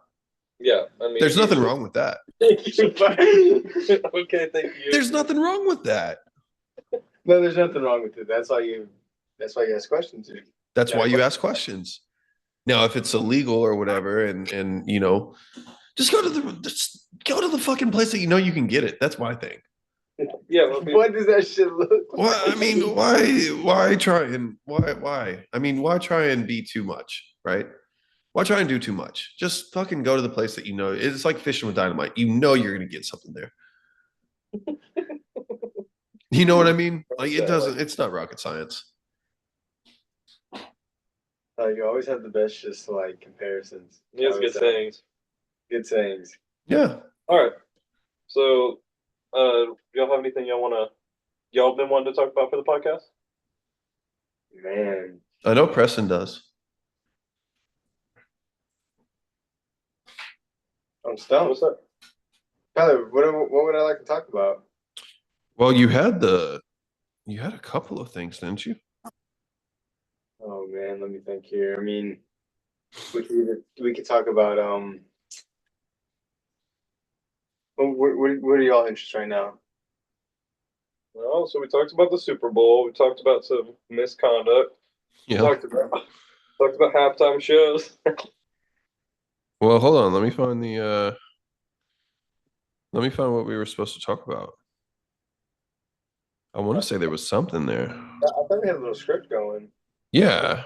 Yeah, I mean, There's nothing wrong with that. Okay, thank you. There's nothing wrong with that. No, there's nothing wrong with it. That's why you ask questions. That's why you ask questions. Now, if it's illegal or whatever, and you know, just go to the fucking place that you know you can get it. That's my thing. Yeah. Well, What does that shit look like? Well, I mean, why try and why? I mean, why try and be too much, right? Why try and do too much? Just fucking go to the place that you know. It's like fishing with dynamite. You know you're gonna get something there. You know what I mean? Like it doesn't. It's not rocket science. You always have the best, just like comparisons. he has good sayings. Good sayings. Yeah. All right. So, y'all have anything y'all been wanting to talk about for the podcast? Man, I know Preston does. I'm stumped. What's that? Tyler, what would I like to talk about? Well, you had a couple of things, didn't you? Oh man, let me think here. I mean, we could talk about what are y'all interested right now? Well, so we talked about the Super Bowl. We talked about some misconduct. Yeah. Talked about halftime shows. Well, hold on. Let me find what we were supposed to talk about. I want to say there was something there. I thought we had a little script going. Yeah.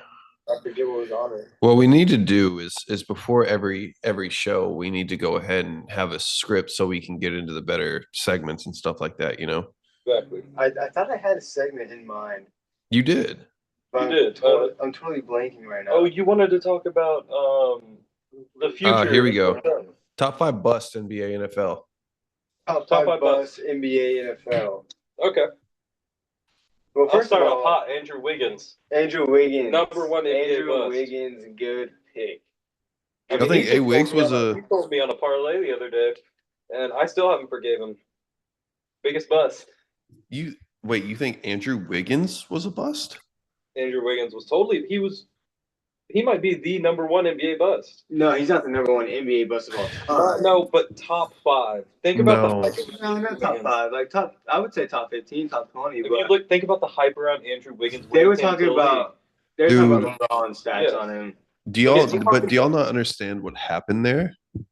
I forget what was on it. What we need to do is before every show, we need to go ahead and have a script so we can get into the better segments and stuff like that, you know? Exactly. I thought I had a segment in mind. You did. But You did. I'm totally blanking right now. Oh, you wanted to talk about the future. Here we go. Top 5 busts NBA NFL. Top five five bust NBA NFL. Okay. Well, I'll first start of off all, hot. Andrew Wiggins. Andrew Wiggins. Number one NBA Andrew bust. Wiggins, good pick. I think he A. Wiggs told me was He told me on a parlay the other day, and I still haven't forgave him. Biggest bust. you think Andrew Wiggins was a bust? Andrew Wiggins was totally. He might be the number one NBA bust. No, he's not the number one NBA bust of all time. No, but top 5. Think about the hype. No, not top 5. Like top, I would say top 15, top 20. If But you think about the hype around Andrew Wiggins. they were when he came talking to the about LeBron stats Yes. on him. Do y'all not understand what happened there? league.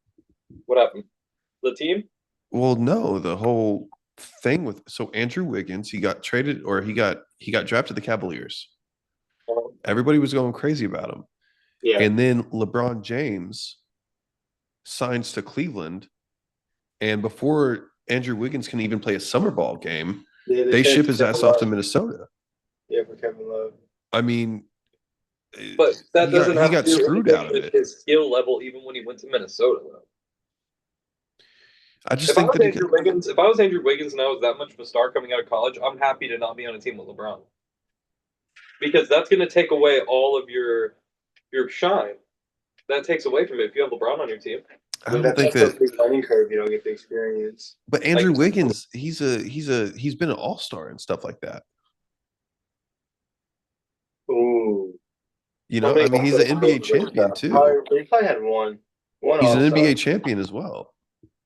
What happened? The team? Well, no, the whole thing with Andrew Wiggins, he got traded or he got drafted to the Cavaliers. Everybody was going crazy about him. Yeah. And then LeBron James signs to Cleveland, and before Andrew Wiggins can even play a summer ball game, they ship his ass off to Minnesota. Yeah, for Kevin Love. I mean, But that he doesn't got, have he got to do screwed anything out of with it. his skill level, even when he went to Minnesota. Though. I just If I think was that Andrew Wiggins, if I was Andrew Wiggins and I was that much of a star coming out of college, I'm happy to not be on a team with LeBron, because that's going to take away all of your shine. That takes away from it if you have LeBron on your team. I don't think that. Big learning curve. You don't get the experience. But Andrew Wiggins, he's been an all-star and stuff like that. Ooh. You know, I mean, he's an NBA champion too. He probably had one. He's an All-Star. NBA champion as well.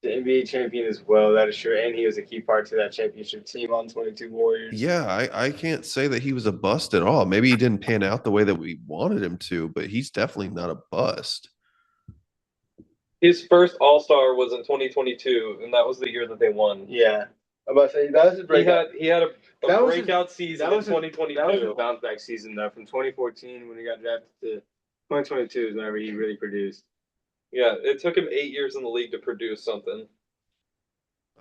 The NBA champion as well. That is true, and he was a key part to that championship team on 22 Warriors. Yeah, I can't say that he was a bust at all. Maybe he didn't pan out the way that we wanted him to, but he's definitely not a bust. His first All-Star was in 2022, and that was the year that they won. Yeah, I'm about to say that was his breakout. He had a That was breakout season in 2022. That was his bounce back season though, from 2014 when he got drafted to 2022 is whenever he really produced. Yeah, it took him 8 years in the league to produce something.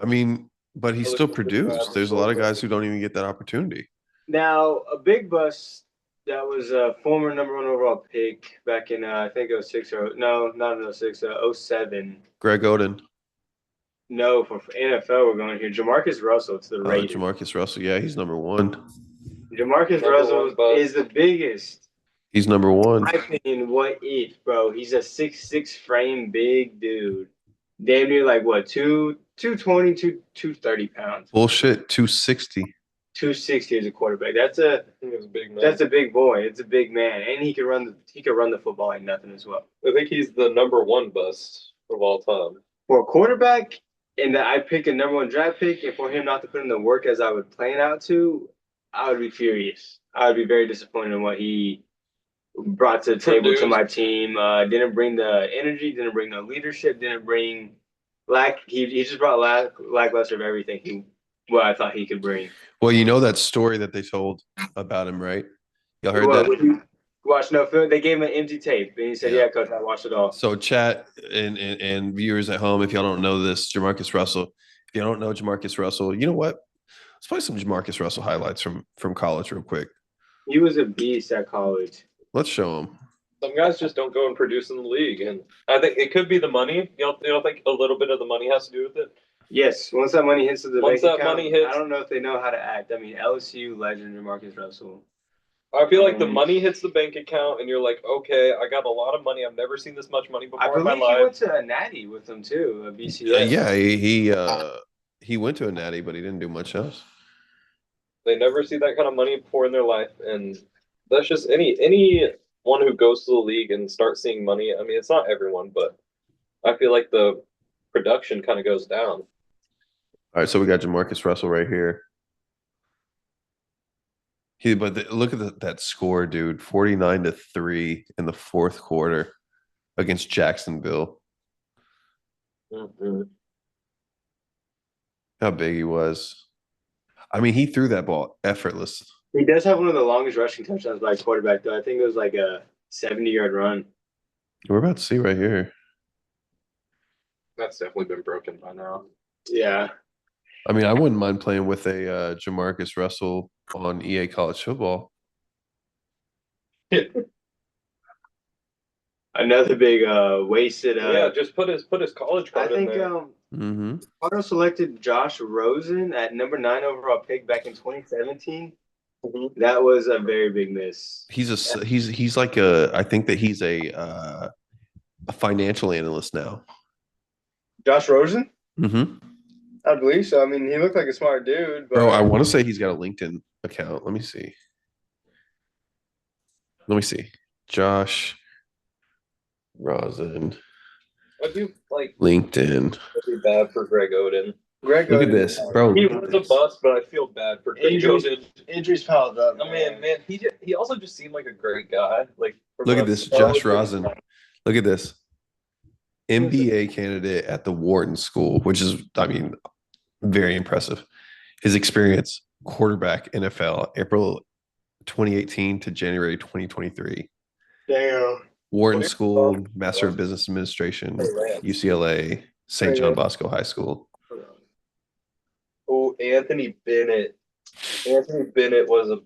I mean, but he still produced. There's a lot of guys who don't even get that opportunity. Now, a big bust That was a former #1 overall pick back in I think 06 or no, not in 06, 07. Greg Oden. No, for NFL we're going here. Jamarcus Russell to the Raiders. Jamarcus Russell. Yeah, he's #1. Jamarcus Russell is the biggest. He's #1. In my opinion, what if, bro? He's a 6'6" frame big dude. Damn near like what, 220, 230 pounds. Bullshit, 260. 260 as a quarterback. That's a big man. That's a big boy. It's a big man, and he could run the football like nothing as well. I think he's the #1 bust of all time. For a quarterback, and that I pick a #1 draft pick, and for him not to put in the work as I would plan out to, I would be furious. I would be very disappointed in what he brought to the table to my team. Didn't bring the energy, didn't bring the leadership, didn't bring he just brought lackluster of everything what I thought he could bring. Well, you know that story that they told about him, right? Y'all heard that? Watched no film. They gave him an empty tape, and he said, "Yeah, coach, I watched it all." So, chat and viewers at home, if y'all don't know this, Jamarcus Russell. If you don't know Jamarcus Russell, you know what? Let's play some Jamarcus Russell highlights from college real quick. He was a beast at college. Let's show him. Some guys just don't go and produce in the league, and I think it could be the money. You don't think a little bit of the money has to do with it? Yes, once that money hits the bank account, money hits, I don't know if they know how to act. I mean, LSU legend Jamarcus Russell. I feel like the money hits the bank account, and you're like, okay, I got a lot of money. I've never seen this much money before in my life. I believe he went to a natty with them too, a BCS. Yeah, he went to a natty, but he didn't do much else. They never see that kind of money before in their life, and that's just anyone who goes to the league and starts seeing money. I mean, it's not everyone, but I feel like the production kind of goes down. All right, so we got Jamarcus Russell right here. Look at that score, dude. 49-3 in the fourth quarter against Jacksonville. Mm-hmm. How big he was. I mean, he threw that ball effortless. He does have one of the longest rushing touchdowns by a quarterback, though. I think it was like a 70-yard run. We're about to see right here. That's definitely been broken by now. Yeah. I mean, I wouldn't mind playing with a Jamarcus Russell on EA College Football. Another big wasted. Yeah, just put his college card in there. I think Auto selected Josh Rosen at #9 overall pick back in 2017. Mm-hmm. That was a very big miss. He's like I think that he's a financial analyst now. Josh Rosen? Mm-hmm. I believe so. I mean, he looked like a smart dude. But... Bro, I want to say he's got a LinkedIn account. Let me see. Josh Rosen. I do like LinkedIn. That'd be bad for Greg Oden. Look at this, bro. He was a bust, but I feel bad for Greg Oden. Injuries piled up. I mean, man, he also just seemed like a great guy. Like, look at this, Josh Rosen. Look at this. MBA candidate at the Wharton School, which is, I mean, very impressive. His experience, quarterback, NFL, April 2018 to January 2023. Damn. Wharton School, Master of Business Administration, UCLA, St. John Bosco High School. Oh, Anthony Bennett. Anthony Bennett was a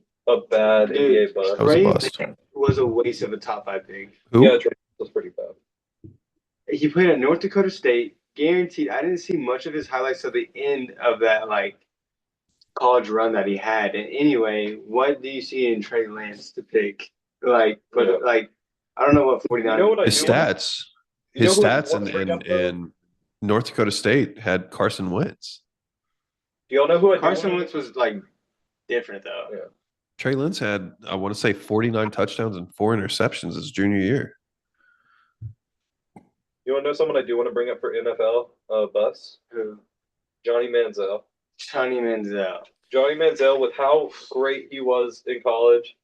bad NBA bust. That was a bust. Was a waste of a top 5 pick. Who? Yeah, Trey was pretty bad. He played at North Dakota State. Guaranteed. I didn't see much of his highlights till the end of that college run that he had. And anyway, what do you see in Trey Lance to pick? I don't know what 49. You know what his stats. His stats in North Dakota State had Carson Wentz. Do y'all know who Carson Wentz was different though? Yeah. Trey Lance had, I want to say, 49 touchdowns and 4 interceptions his junior year. You want to know someone I do want to bring up for NFL bus? Who? Johnny Manziel. Johnny Manziel, with how great he was in college.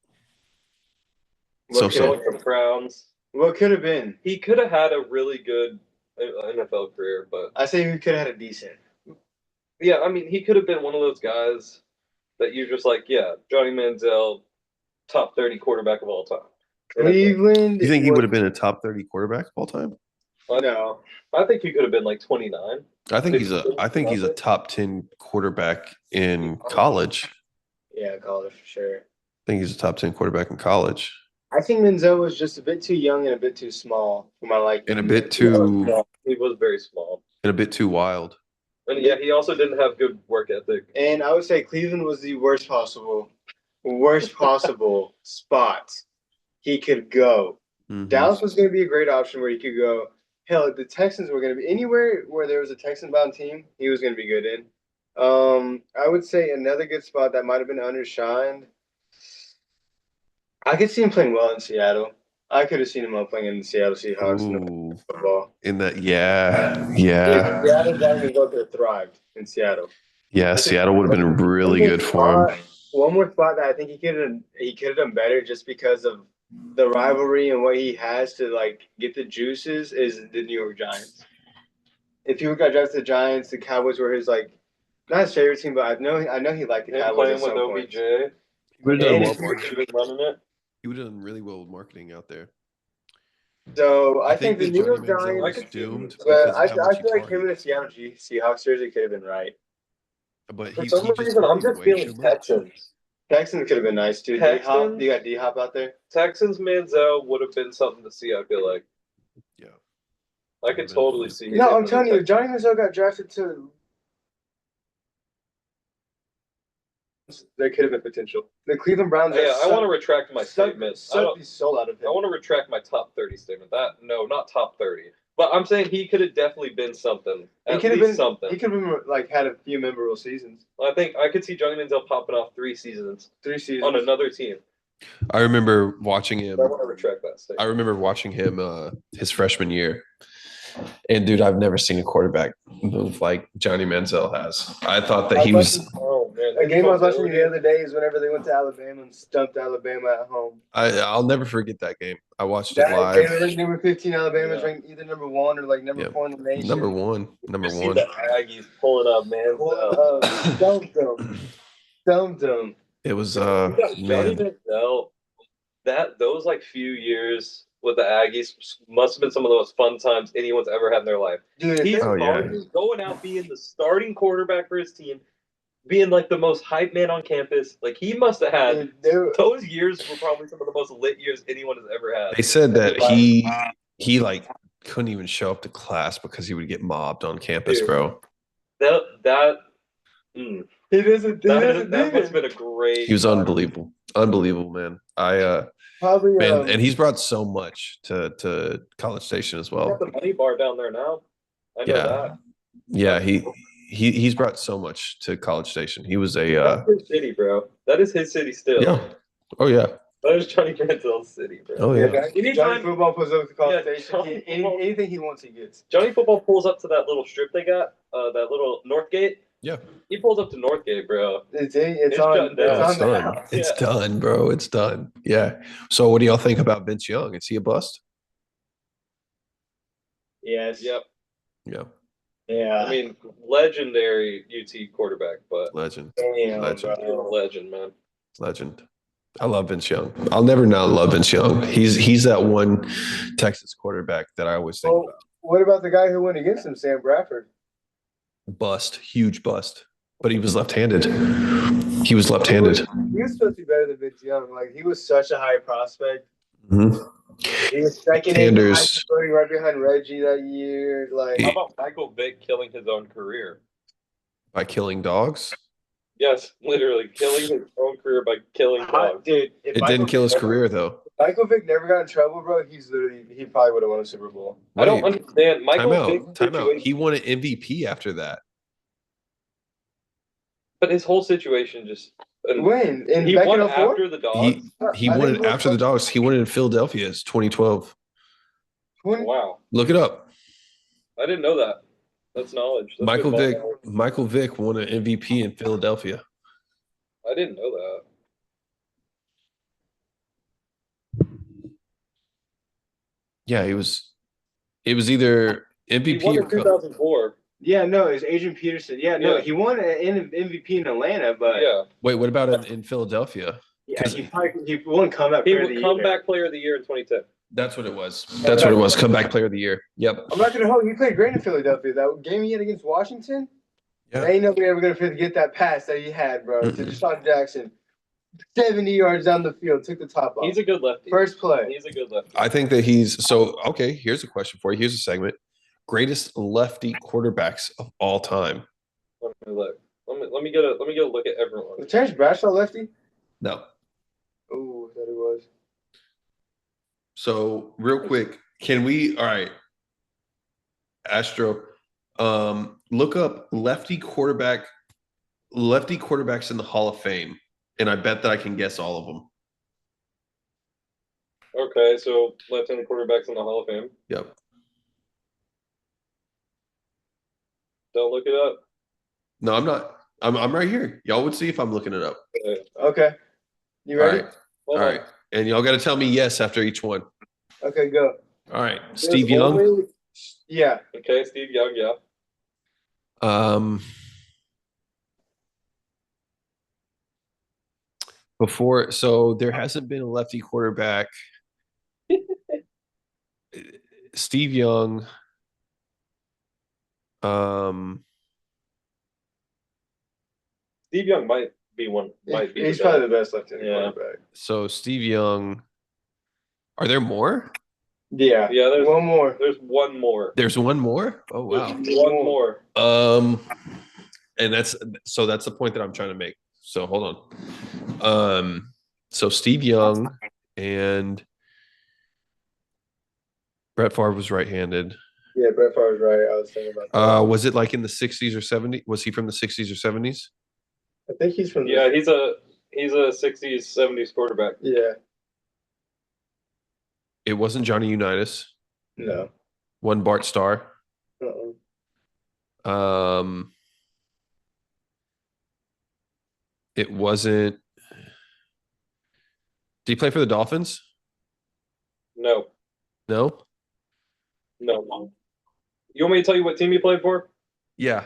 So From Browns. What could have been? He could have had a really good NFL career, but I say he could have had a decent. Yeah, I mean, he could have been one of those guys that you're just like, yeah, Johnny Manziel, top 30 quarterback of all time. Cleveland. You think he would have been a top 30 quarterback of all time? No, I think he could have been 29. I think he's a top 10 quarterback in college. Yeah, college for sure. think he's a top 10 quarterback in college. I think Manziel was just a bit too young and a bit too small for my liking. And a bit too He was very small. and a bit too wild. And yeah, he also didn't have good work ethic. And I would say Cleveland was the worst possible spot he could go. Mhm. Dallas was going to be a great option where he could go. Hell, the Texans were going to be anywhere where there was a Texan-bound team. He was going to be good in. I would say another good spot that might have been undershined. I could see him playing well in Seattle. I could have seen him well playing in the Seattle Seahawks in the Ooh, football. in that, yeah. Seattle Dragons go there thrived in Seattle. Yeah, Seattle would have been really good for him. One more spot that I think he could have done better just because of the rivalry and what he has to like get the juices is the New York Giants. If he got drafted to the Giants, the Cowboys were his like not his favorite team, but I know he liked the Him Cowboys playing at with some point. OBJ. He would have done And well if he- marketing. Running it. He would have done really well with marketing out there. So I think the that New Johnny York Manziel Giants. was doomed But because I of how much feel he like him in partied. a Seattle Seahawks jersey could have been right. But For he some just reason, I'm partied just way feeling too much. Texans. Texans could have been nice too. Texans? You got D-Hop out there. Texans Manziel would have been something to see. I feel like Yeah. I could totally see. No, him I'm as a telling you, Texan. Johnny Manziel got drafted to. There could have been potential. The Cleveland Browns. Yeah, I want to retract my statement. I Sucked the soul out of him. want to retract my top 30 statement. Not top 30. But I'm saying he could have definitely been something. He At could have least been something. He could have been like had a few memorable seasons. I think I could see Johnny Manziel popping off 3 seasons 3 seasons on another team. I remember watching him. I want to retract that I statement. remember watching him his freshman year. And dude, I've never seen a quarterback move like Johnny Manziel has. I thought that he was Oh man, A game I was watching the other day is whenever they went to Alabama and stumped Alabama at home. I'll never forget that game. I watched it That game, live. ranked number 15, Alabama's Yeah. ranked either number 1 or like number Yeah. 4 in the nation. Number one. Just see the Aggies pulling up, man. Stumped them. Stumped them. It was Johnny man. Manziel. Those like few years with the Aggies must have been some of the most fun times anyone's ever had in their life. Dude, He's Oh, yeah. going out being the starting quarterback for his team, being like the most hype man on campus. Like he must have had those years were probably some of the most lit years anyone has ever had. They said that he like couldn't even show up to class because he would get mobbed on campus, Dude. bro. That He doesn't do that must have it. been a great. He was unbelievable. Unbelievable, man. Probably, Man, and he's brought so much to College Station as They got well. the money bar down there now. I know Yeah. that. Yeah, he's brought so much to College Station. He was a That's his city, bro. That is his city still. yeah. Oh yeah. That is Johnny Manziel's city, bro. Oh yeah. Johnny Anytime- Football pulls up to College Yeah, Station. Johnny Football- Anything he wants, he gets. Johnny Football pulls up to that little strip they got, that little Northgate. Yeah. He pulls up to Northgate, bro. It's It's on. shut down. Yeah, It's it's on done. now. It's Yeah. done, bro. It's done. Yeah. So what do y'all think about Vince Young? Is he a bust? Yes. Yep. Yeah. Yeah. I mean, legendary UT quarterback, but Legend. Damn, Legend. bro. legend, man. Legend. I love Vince Young. I'll never not love Vince Young. He's that one Texas quarterback that I always think Well, what about the guy who went against him, Sam Bradford? about. Bust. Huge bust. But he was left-handed. He was left-handed. He was supposed to be better than Vince Young. Like he was such a high prospect. Mhm. He was second Sanders. in right behind Reggie that year. Like How about Michael Vick killing his own career? By killing dogs. Yes, literally killing his own career by killing dogs. dude, if It didn't kill his career though. Michael Vick never got in trouble, bro. He probably would have won a Super Bowl. I don't Wait, understand Michael Vick's Time out. situation, He won an MVP after that. but his whole situation just. When? In He back won in 04? after the dogs. He I won think it after the dogs. He won it in Philadelphia. It's 2012. Wow, Look it up. I didn't know that. That's knowledge. That's Michael good Vick. knowledge. Michael Vick won an MVP in Philadelphia. I didn't know that. Yeah, he was. It was either He MVP won or in 2004. Yeah, no, it's Adrian Peterson. Yeah, no, Yeah. he won an MVP in Atlanta, but Yeah, Wait, what about in Philadelphia? yeah, he won comeback he player of was the year. comeback player of the year in 2010. That's what it was. That's what it was. Comeback player of the year. Yep. I'm not gonna hold. He played great in Philadelphia. That game he had against Washington. Yeah. Ain't nobody ever gonna forget that pass that he had, bro, to Mm-mm. Deshaun Jackson. 70 yards down the field, took the top off. He's a good lefty. First play. He's a good lefty. I think that he's so okay. Here's a question for you. Here's a segment: greatest lefty quarterbacks of all time. Let me look. Let me get a look at everyone. Was Terrence Bradshaw lefty? No. Oh, that it was. So real quick, can we? All right, Astro, look up lefty quarterbacks in the Hall of Fame, and I bet that I can guess all of them. Okay, so left-handed quarterbacks in the Hall of Fame. Yep. Don't look it up. No, I'm not. I'm right here. Y'all would see if I'm looking it up. Okay. You All ready? right. All right. And y'all got to tell me yes after each one. Okay, go. All right. Steve Young. Yeah. Okay, Steve Young, yeah. Before, so there hasn't been a lefty quarterback. Steve Young. Steve Young might be one. He's probably the best left-handed Yeah. quarterback. So Steve Young. Are there more? Yeah. Yeah, there's one more. There's one more. There's one more? Oh wow. There's one more. And that's the point that I'm trying to make. So hold on. So Steve Young and Brett Favre was right-handed. Yeah, Brett Favre was right. I was thinking about that. Was it like in the 60s or 70s? Was he from the 60s or 70s? I think he's from. Yeah, he's a 60s, 70s quarterback. Yeah. It wasn't Johnny Unitas. No. One Bart Starr. Uh-uh. It wasn't. Did he play for the Dolphins? No. No. No. You want me to tell you what team he played for? Yeah.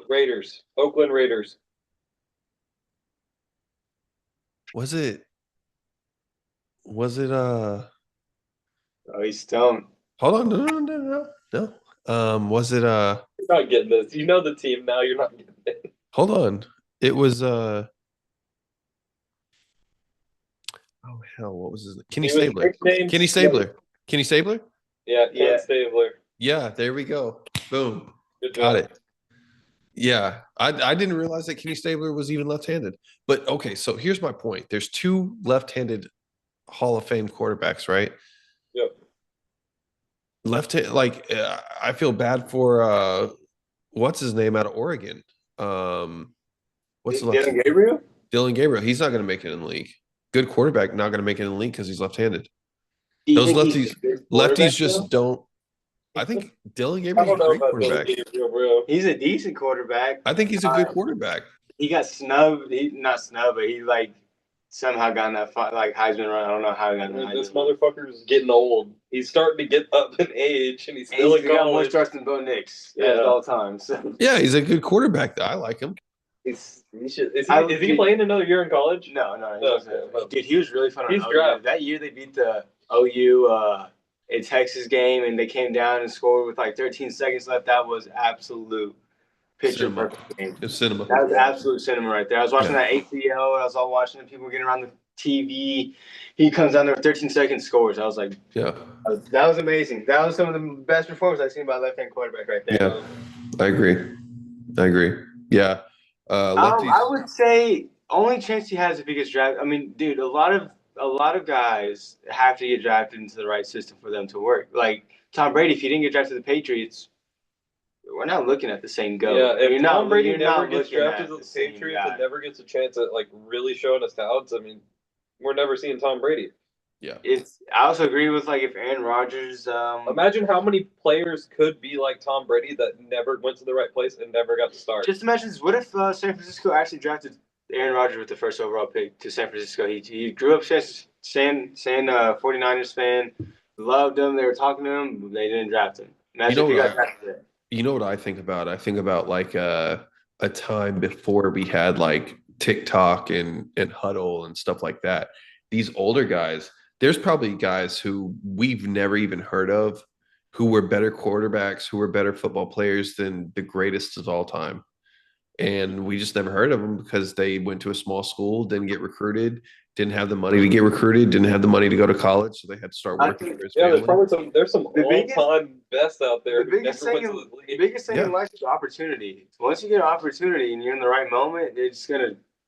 Raiders. Oakland Raiders. Was it? Oh, he's stoned. Hold on. No. Was it? You're not getting this. You know the team now. You're not getting it. Hold on. It was. Oh hell! What was his name? Kenny Stabler. Kenny Stabler. Kenny Stabler. Yeah, Yeah. Stabler. Yeah. There we go. Boom. Good Got job. it. Yeah, I didn't realize that Kenny Stabler was even left-handed. But okay, so here's my point. There's two left-handed Hall of Fame quarterbacks, right? Yep. Left-hand, like I feel bad for what's his name out of Oregon? What's the left? Dylan Gabriel? Dylan Gabriel. He's not going to make it in the league. Good quarterback, not going to make it in the league because he's left-handed. Do you Those think he's a good quarterback, Lefties just though? don't. I think Dylan I Gabriel's don't a know great about quarterback. Gabriel. He's a decent quarterback. I think he's a good quarterback. He got snubbed. Not snubbed, but he like somehow got in that like Heisman run. I don't know how he got in the Heisman. This motherfucker's getting old. He's starting to get up in age, and he's And still he's in got more college. starts than Bo Nix Yeah. at all times. So Yeah, he's a good quarterback. Though. I like him. he's Is I- he playing another year in college? no, he Okay. wasn't. Dude, he was really fun. On He's OU. drafted. That year they beat the OU in Texas game, and they came down and scored with like 13 seconds left. That was absolute picture Cinema. perfect game. It's cinema. That was absolute cinema right there. I was watching Yeah. that HBO. I was all watching the people getting around the TV. He comes down there with 13 seconds, scores. I was like, Yeah. that was amazing. That was some of the best performances I've seen by a left-hand quarterback right there. Yeah. I agree. Yeah. Lefties. I would say only chance he has if he gets drafted. I mean, dude, a lot of guys have to get drafted into the right system for them to work. Like Tom Brady, if he didn't get drafted to the Patriots, we're not looking at the same go. Yeah, if Tom Brady you're never not gets looking drafted at to the the same Patriots guy. and never gets a chance at like really showing us talents, I mean, we're never seeing Tom Brady. Yeah. I also agree with like if Aaron Rodgers. Imagine how many players could be like Tom Brady that never went to the right place and never got to start. Just imagine this. What if San Francisco actually drafted Aaron Rodgers with the first overall pick to San Francisco? He grew up San 49ers fan, loved him. They were talking to him. They didn't draft him. Imagine You know if he what got drafted. You know what I think about? I think about like a time before we had like TikTok and Huddle and stuff like that. These older guys, there's probably guys who we've never even heard of who were better quarterbacks, who were better football players than the greatest of all time. and we just never heard of them because they went to a small school, didn't get recruited, didn't have the money to get recruited, didn't have the money to go to college, so they had to start working for his Yeah, family. there's some all-time best out there. The biggest thing in life is opportunity. Once you get an opportunity and you're in the right moment,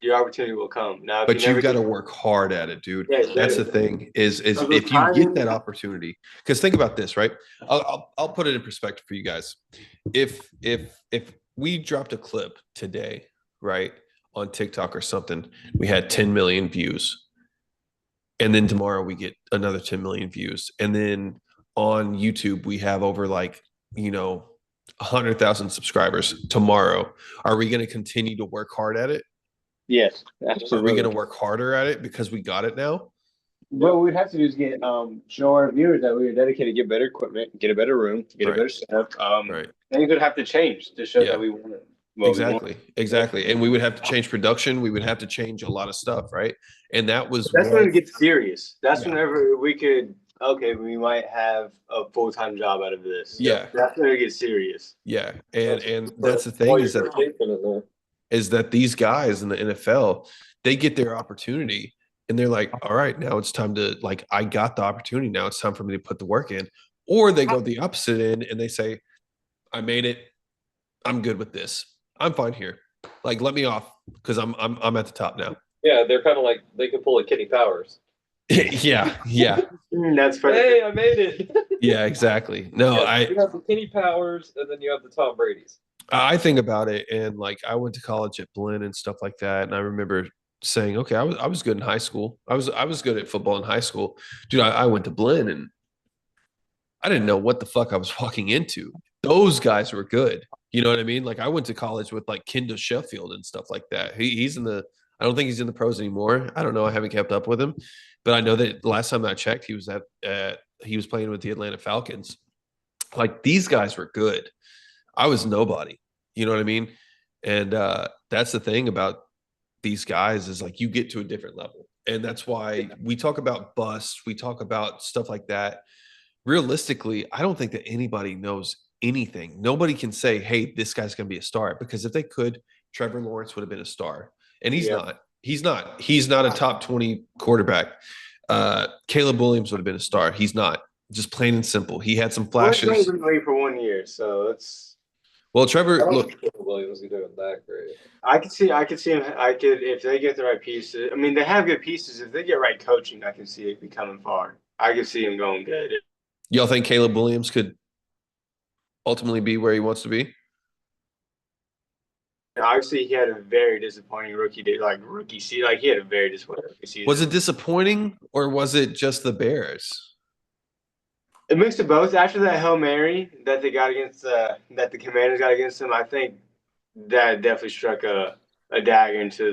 your opportunity will come. Now, but you've got to work hard at it, dude. Yeah, that's the thing. Is if you get that opportunity, because think about this, right? I'll put it in perspective for you guys. If we dropped a clip today, right, on TikTok or something, we had 10 million views, and then tomorrow we get another 10 million views, and then on YouTube we have over 100,000 subscribers tomorrow. Are we going to continue to work hard at it? Yes, absolutely. Are we going to work harder at it because we got it now? What we'd have to do is show our viewers that we are dedicated to get better equipment, get a better room, get a better setup. Things would have to change to show that we want it. Exactly. And we would have to change production. We would have to change a lot of stuff, right? And that's when it gets serious. That's whenever we could. Okay, we might have a full-time job out of this. Yeah, that's when it gets serious. Yeah, and that's the thing is that these guys in the NFL, they get their opportunity and they're like, all right, now it's time to I got the opportunity. Now it's time for me to put the work in. Or they go the opposite end and they say, I made it. I'm good with this. I'm fine here. Let me off because I'm at the top now. Yeah, they're kind of they can pull a Kenny Powers. yeah. That's funny. Hey, I made it. Yeah, exactly. No, you have the Kenny Powers and then you have the Tom Brady's. I think about it, and I went to college at Blinn and stuff like that, and I remember saying, okay, I was good in high school. I was good at football in high school, dude. I went to Blinn and I didn't know what the fuck I was walking into. Those guys were good. You know what I mean? I went to college with Kendall Sheffield and stuff like that. He's in the. I don't think he's in the pros anymore. I don't know. I haven't kept up with him, but I know that last time I checked, he was he was playing with the Atlanta Falcons. These guys were good. I was nobody, you know what I mean? And that's the thing about these guys is you get to a different level. And that's why we talk about busts, we talk about stuff like that. Realistically, I don't think that anybody knows anything. Nobody can say, hey, this guy's going to be a star, because if they could, Trevor Lawrence would have been a star. And he's not. He's not a top 20 quarterback. Caleb Williams would have been a star. He's not. Just plain and simple. He had some flashes. He's been playing for 1 year, so it's. Well, Trevor, look. Williams is doing that great. I could see him. If they get the right pieces. I mean, they have good pieces. If they get right coaching, I can see it becoming far. I can see him going good. Y'all think Caleb Williams could ultimately be where he wants to be? Obviously, he had a very disappointing rookie season. He had a very disappointing rookie season. Was it disappointing, or was it just the Bears? A mix of both. After that Hail Mary that they got against that the Commanders got against them, I think that definitely struck a dagger into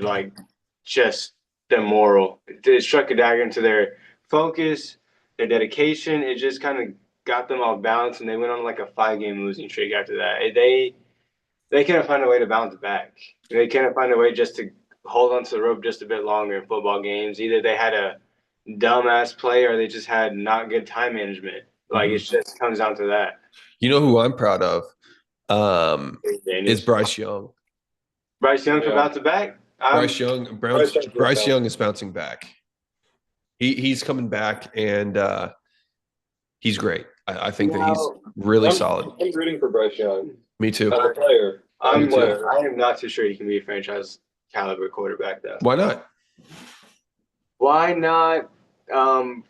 just their moral. It struck a dagger into their focus, their dedication. It just kind of got them off balance, and they went on a 5-game losing streak after that. They couldn't find a way to bounce back. They couldn't find a way just to hold onto the rope just a bit longer in football games. Either they had a dumbass play or they just had not good time management. It just comes down to that. You know who I'm proud of is Bryce Young. Bryce Young for bounce back? Bryce Young is bouncing back. He's coming back, and he's great. I think that he's really solid. I'm rooting for Bryce Young. Me too. As a player. I am not too sure he can be a franchise caliber quarterback, though. Why not? Why not?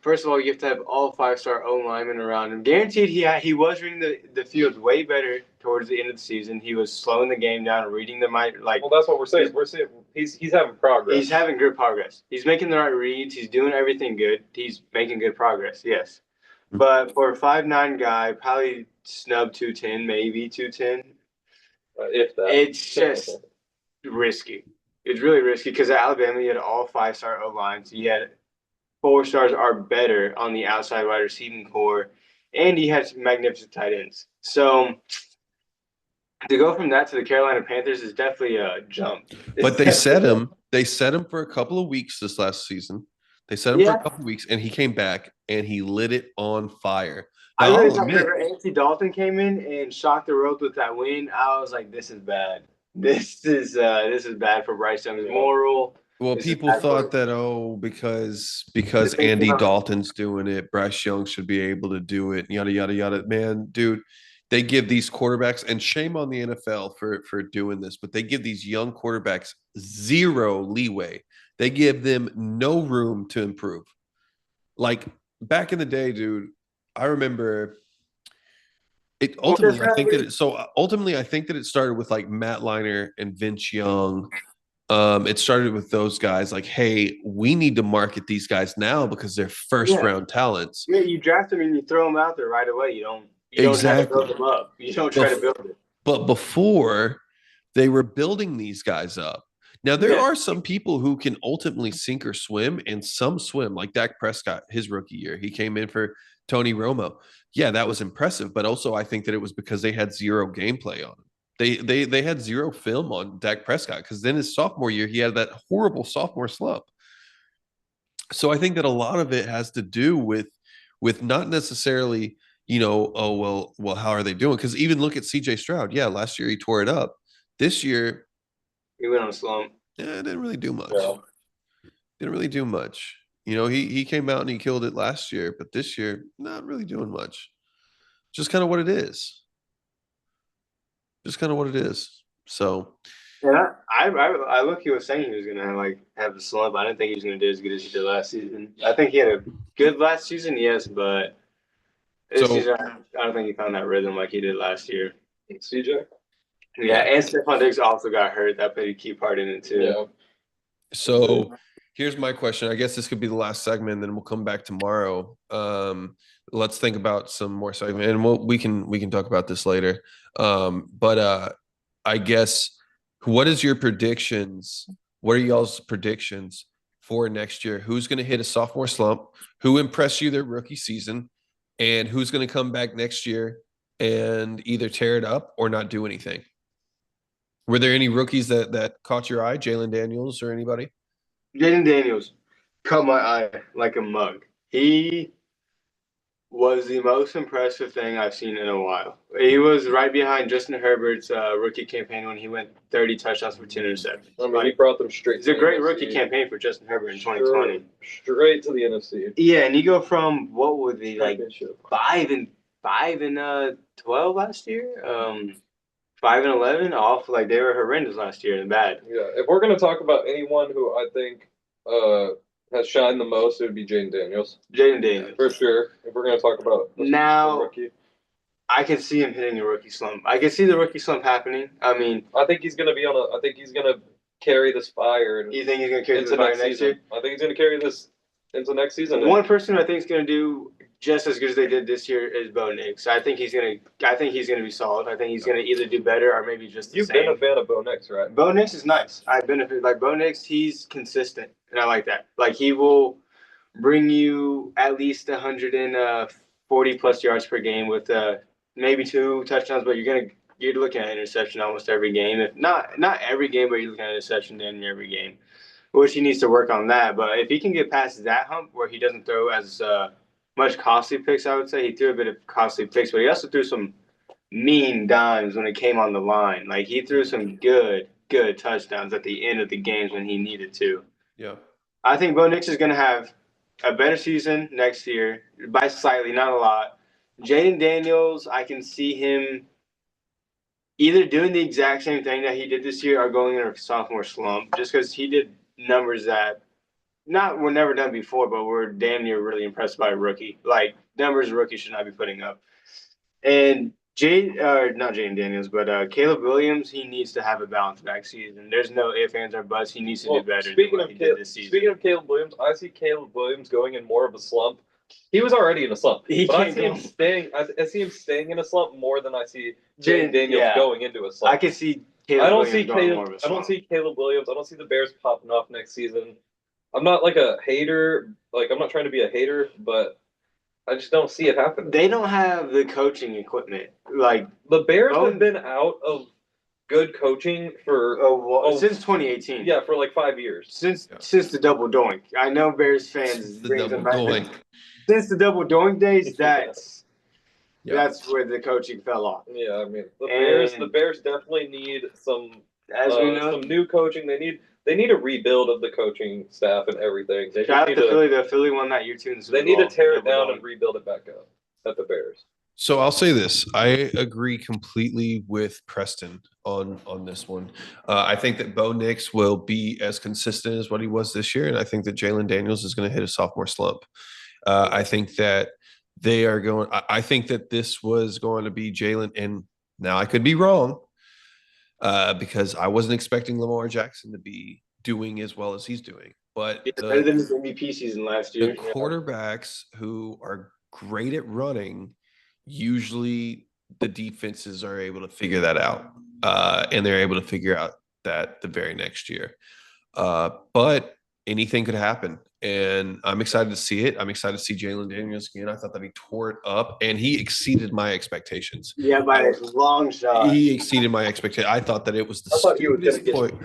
First of all, you have to have all 5-star O linemen around him. Guaranteed, he was reading the field way better towards the end of the season. He was slowing the game down, reading the mic. Well, that's what we're saying. We're saying he's having progress. He's having good progress. He's making the right reads. He's doing everything good. He's making good progress. Yes, but for a 5'9" guy, probably snub 210, maybe 210. If that, it's just risky. It's really risky because at Alabama, you had all 5-star O lines. You had 4 stars are better on the outside wide receiving core, and he has magnificent tight ends. So to go from that to the Carolina Panthers is definitely a jump. But they set him. They set him for a couple of weeks this last season. They set him for a couple of weeks, and he came back and he lit it on fire. I really thought whenever Anthony Dalton came in and shocked the world with that win, I was like, this is bad. This is bad for Bryce Young's moral. Well, This is people bad thought for- that because Andy Dalton's doing it, Bryce Young should be able to do it. Yada yada yada. Man, dude, they give these quarterbacks, and shame on the NFL for doing this, but they give these young quarterbacks zero leeway. They give them no room to improve. Like back in the day, dude, I remember it ultimately. I think that it started with like Matt Leinart and Vince Young. It started with those guys like, hey, we need to market these guys now because they're first round talents. Yeah, you draft them and you throw them out there right away. You don't try to build them up. You don't try to build it. But before, they were building these guys up. Now, there are some people who can ultimately sink or swim, and some swim, like Dak Prescott, his rookie year. He came in for Tony Romo. Yeah, that was impressive. But also, I think that it was because they had zero gameplay on him. They had zero film on Dak Prescott because then his sophomore year, he had that horrible sophomore slump. So I think that a lot of it has to do with not necessarily, oh well, how are they doing? Because even look at CJ Stroud. Yeah, last year he tore it up. This year he went on a slump. Yeah, it didn't really do much. Yeah. Didn't really do much. He came out and he killed it last year, but this year, not really doing much. Just kind of what it is. Just kind of what it is. So Yeah, I look. He was saying he was gonna have the slump. I didn't think he was gonna do as good as he did last season. I think he had a good last season, yes, but this season I don't think he found that rhythm like he did last year. CJ. Yeah, and Stephon Diggs also got hurt. That played a key part in it too. Yeah. So here's my question. I guess this could be the last segment, and then we'll come back tomorrow. Let's think about some more segment, and we can talk about this later. But I guess what is your predictions? What are y'all's predictions for next year? Who's going to hit a sophomore slump? Who impressed you their rookie season? And who's going to come back next year and either tear it up or not do anything? Were there any rookies that caught your eye? Jalen Daniels or anybody? Jaden Daniels caught my eye like a mug. He was the most impressive thing I've seen in a while. He was right behind Justin Herbert's rookie campaign when he went 30 touchdowns for 10 interceptions. I mean, he brought them straight. It's a great rookie campaign for Justin Herbert in 2020. Straight to the NFC. Yeah, and you go from what would be like 5 and 12 last year, 5 and 11 off like they were horrendous last year and bad. Yeah, if we're gonna talk about anyone who I think has shined the most, it would be Jaden Daniels. Jaden Daniels for sure. If we're gonna talk about rookie. I can see him hitting a rookie slump. I can see the rookie slump happening. I mean, I think he's gonna be I think he's gonna carry this fire. You think he's gonna carry this fire next year? I think he's gonna carry this into next season. One person I think is gonna do just as good as they did this year is Bo Nix. I think he's gonna be solid. I think he's gonna either do better or maybe just the same. You've been a fan of Bo Nix, right? Bo Nix is nice. I've been Bo Nix. He's consistent, and I like that. Like he will bring you at least 140 plus yards per game with maybe 2 touchdowns, but you're looking at interception almost every game. If not every game, but you're looking at interception in every game, which he needs to work on that. But if he can get past that hump where he doesn't throw as much costly picks, I would say he threw a bit of costly picks, but he also threw some mean dimes when it came on the line. Like he threw some good touchdowns at the end of the games when he needed to. Yeah, I think Bo Nix is going to have a better season next year by slightly, not a lot. Jaden Daniels, I can see him either doing the exact same thing that he did this year or going in a sophomore slump, just because he did numbers that were never done before, but we're damn near really impressed by a rookie. Like numbers a rookie should not be putting up. And not Jaden Daniels, but Caleb Williams, he needs to have a bounce back season. There's no ifs, ands, or buts. He needs to do better than what he did this season. Speaking of Caleb Williams, I see Caleb Williams going in more of a slump. He was already in a slump, but I see him staying. I see him staying in a slump more than I see Jaden Daniels going into a slump. I can see Caleb Williams going more of a slump. I don't see Caleb Williams. I don't see the Bears popping off next season. I'm not like a hater. Like I'm not trying to be a hater, but I just don't see it happening. They don't have the coaching equipment. Like the Bears have been out of good coaching for since 2018. Yeah, for like 5 years. Since the double doink. I know Bears fans bring them back. Since the double doink days, that's where the coaching fell off. Yeah, I mean the Bears definitely need some as we know. Some new coaching. They need a rebuild of the coaching staff and everything. They Shout out need to Philly. The Philly won that year too. They need to tear it down and rebuild it back up at the Bears. So I'll say this: I agree completely with Preston on this one. I think that Bo Nix will be as consistent as what he was this year, and I think that Jalen Daniels is going to hit a sophomore slump. I think that they are going. I think that this was going to be Jalen, and now I could be wrong because I wasn't expecting Lamar Jackson to be doing as well as he's doing. But better than his MVP season last year. The quarterbacks who are great at running, usually the defenses are able to figure that out, and they're able to figure out that the very next year. But anything could happen, and I'm excited to see it. I'm excited to see Jalen Daniels again. I thought that he tore it up, and he exceeded my expectations. Yeah, by a long shot. He exceeded my expectation. I thought that it was the stupidest point.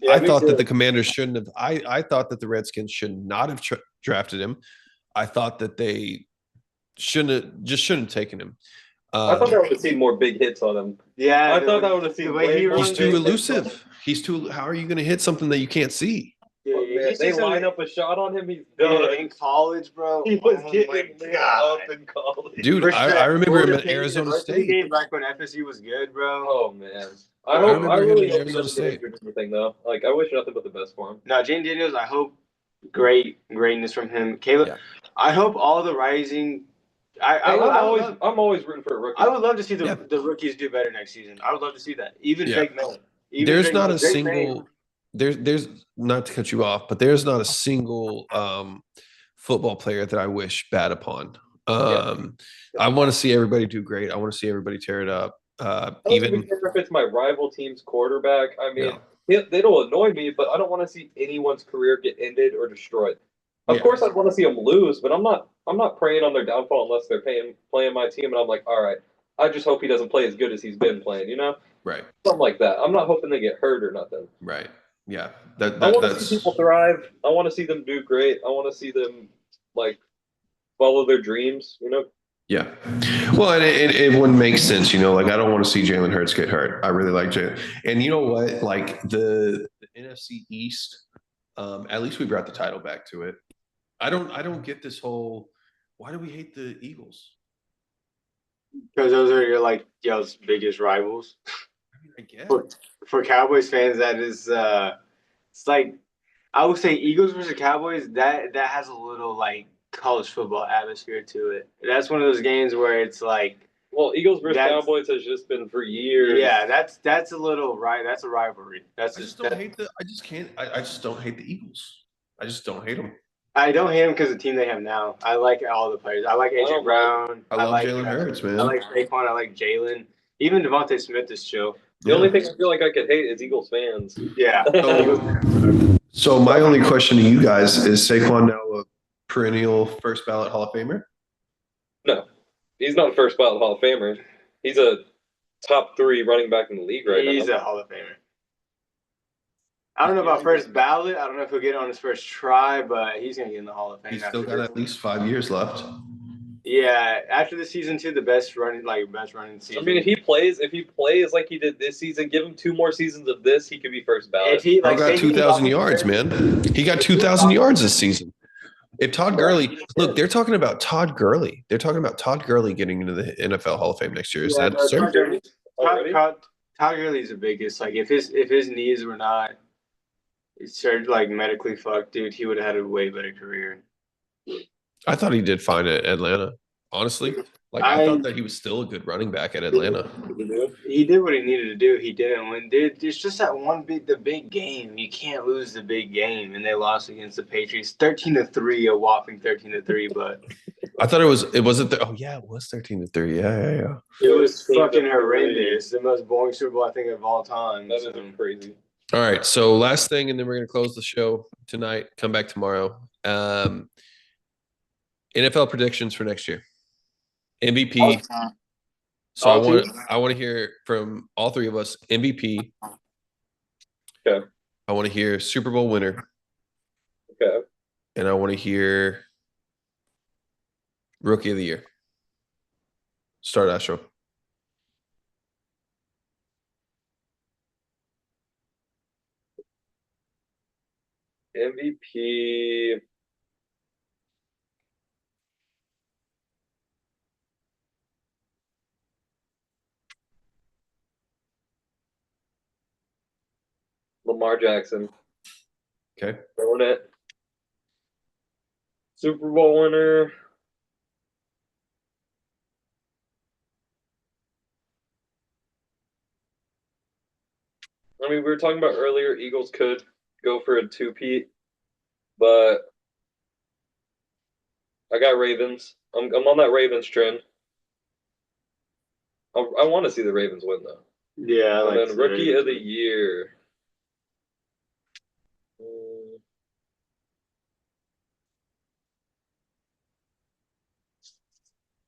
I thought that the Commanders shouldn't have. I thought that the Redskins should not have drafted him. I thought that they shouldn't have taken him. I thought I would have seen more big hits on him. Yeah, I thought I would have seen. He's too elusive. He's too. How are you going to hit something that you can't see? Yeah, they line up a shot on him. He's done. In college, bro. He was getting up in college. Dude, I remember him at Arizona State. Game back when FSU was good, bro. Oh man, I really hope he doesn't get injured or anything though. Like I wish nothing but the best for him. No, Jane Daniels, I hope greatness from him. Caleb, yeah. I hope all the rising. I'm always rooting for a rookie. I would love to see the rookies do better next season. I would love to see that. Even Drake May. There's not a single. There's not to cut you off, but there's not a single football player that I wish bad upon. I want to see everybody do great. I want to see everybody tear it up. Even if it's my rival team's quarterback, I mean, they don't annoy me, but I don't want to see anyone's career get ended or destroyed. Of course, I'd want to see them lose, but I'm not preying on their downfall unless they're playing my team, and I'm like, all right, I just hope he doesn't play as good as he's been playing, you know? Right. Something like that. I'm not hoping they get hurt or nothing. Right. Yeah. I want to see people thrive. I want to see them do great. I want to see them like follow their dreams, you know? Yeah. Well, and it wouldn't make sense, you know, like I don't want to see Jalen Hurts get hurt. I really like Jalen. And you know what? Like the NFC East, at least we brought the title back to it. I don't get this whole, why do we hate the Eagles? Because those are y'all's biggest rivals. I mean, I guess. For Cowboys fans, that is it's like I would say Eagles versus Cowboys, that has a little like college football atmosphere to it. That's one of those games where it's like, well, Eagles versus Cowboys has just been for years. Yeah, that's a little that's a rivalry. I just don't hate the Eagles. I just don't hate them. I don't hate them because the team they have now. I like all the players. I like AJ Brown. I love Jalen Hurts, man. I like Saquon. I like Jalen. Even Devontae Smith is chill. The only thing I feel like I could hate is Eagles fans. Yeah. So my only question to you guys is: Saquon now a perennial first ballot Hall of Famer? No, he's not a first ballot Hall of Famer. He's a top 3 running back in the league right now. He's a Hall of Famer. I don't know about first ballot. I don't know if he'll get on his first try, but he's going to get in the Hall of Fame. He's still got at least 5 years left. Yeah, after the season 2, the best running season. I mean, if he plays like he did this season, give him 2 more seasons of this, he could be first ballot. He got 2,000 yards, man. He got 2,000 yards this season. If Todd Gurley, look, they're talking about Todd Gurley. They're talking about Todd Gurley getting into the NFL Hall of Fame next year. Is that certain? Todd Gurley's the biggest. Like, if his knees were not started like medically fucked, dude, he would have had a way better career. I thought he did fine at Atlanta, honestly. Like I thought that he was still a good running back at Atlanta. He did what he needed to do. He didn't win. Dude, it's just that the big game. You can't lose the big game, and they lost against the Patriots 13-3, a whopping 13-3. But I thought it was 13-3. Yeah. It was fucking horrendous. The most boring Super Bowl I think of all time. That is crazy. All right, so last thing, and then we're gonna close the show tonight. Come back tomorrow. NFL predictions for next year. MVP. So I want to hear from all 3 of us. MVP. Okay. I want to hear Super Bowl winner. Okay. And I want to hear Rookie of the Year. Start Astro. MVP. Lamar Jackson. Okay. Throwing it. Super Bowl winner. I mean, we were talking about earlier, Eagles could go for a two-peat, but I got Ravens. I'm on that Ravens trend. I want to see the Ravens win, though. Yeah, And like then Rookie of the Year.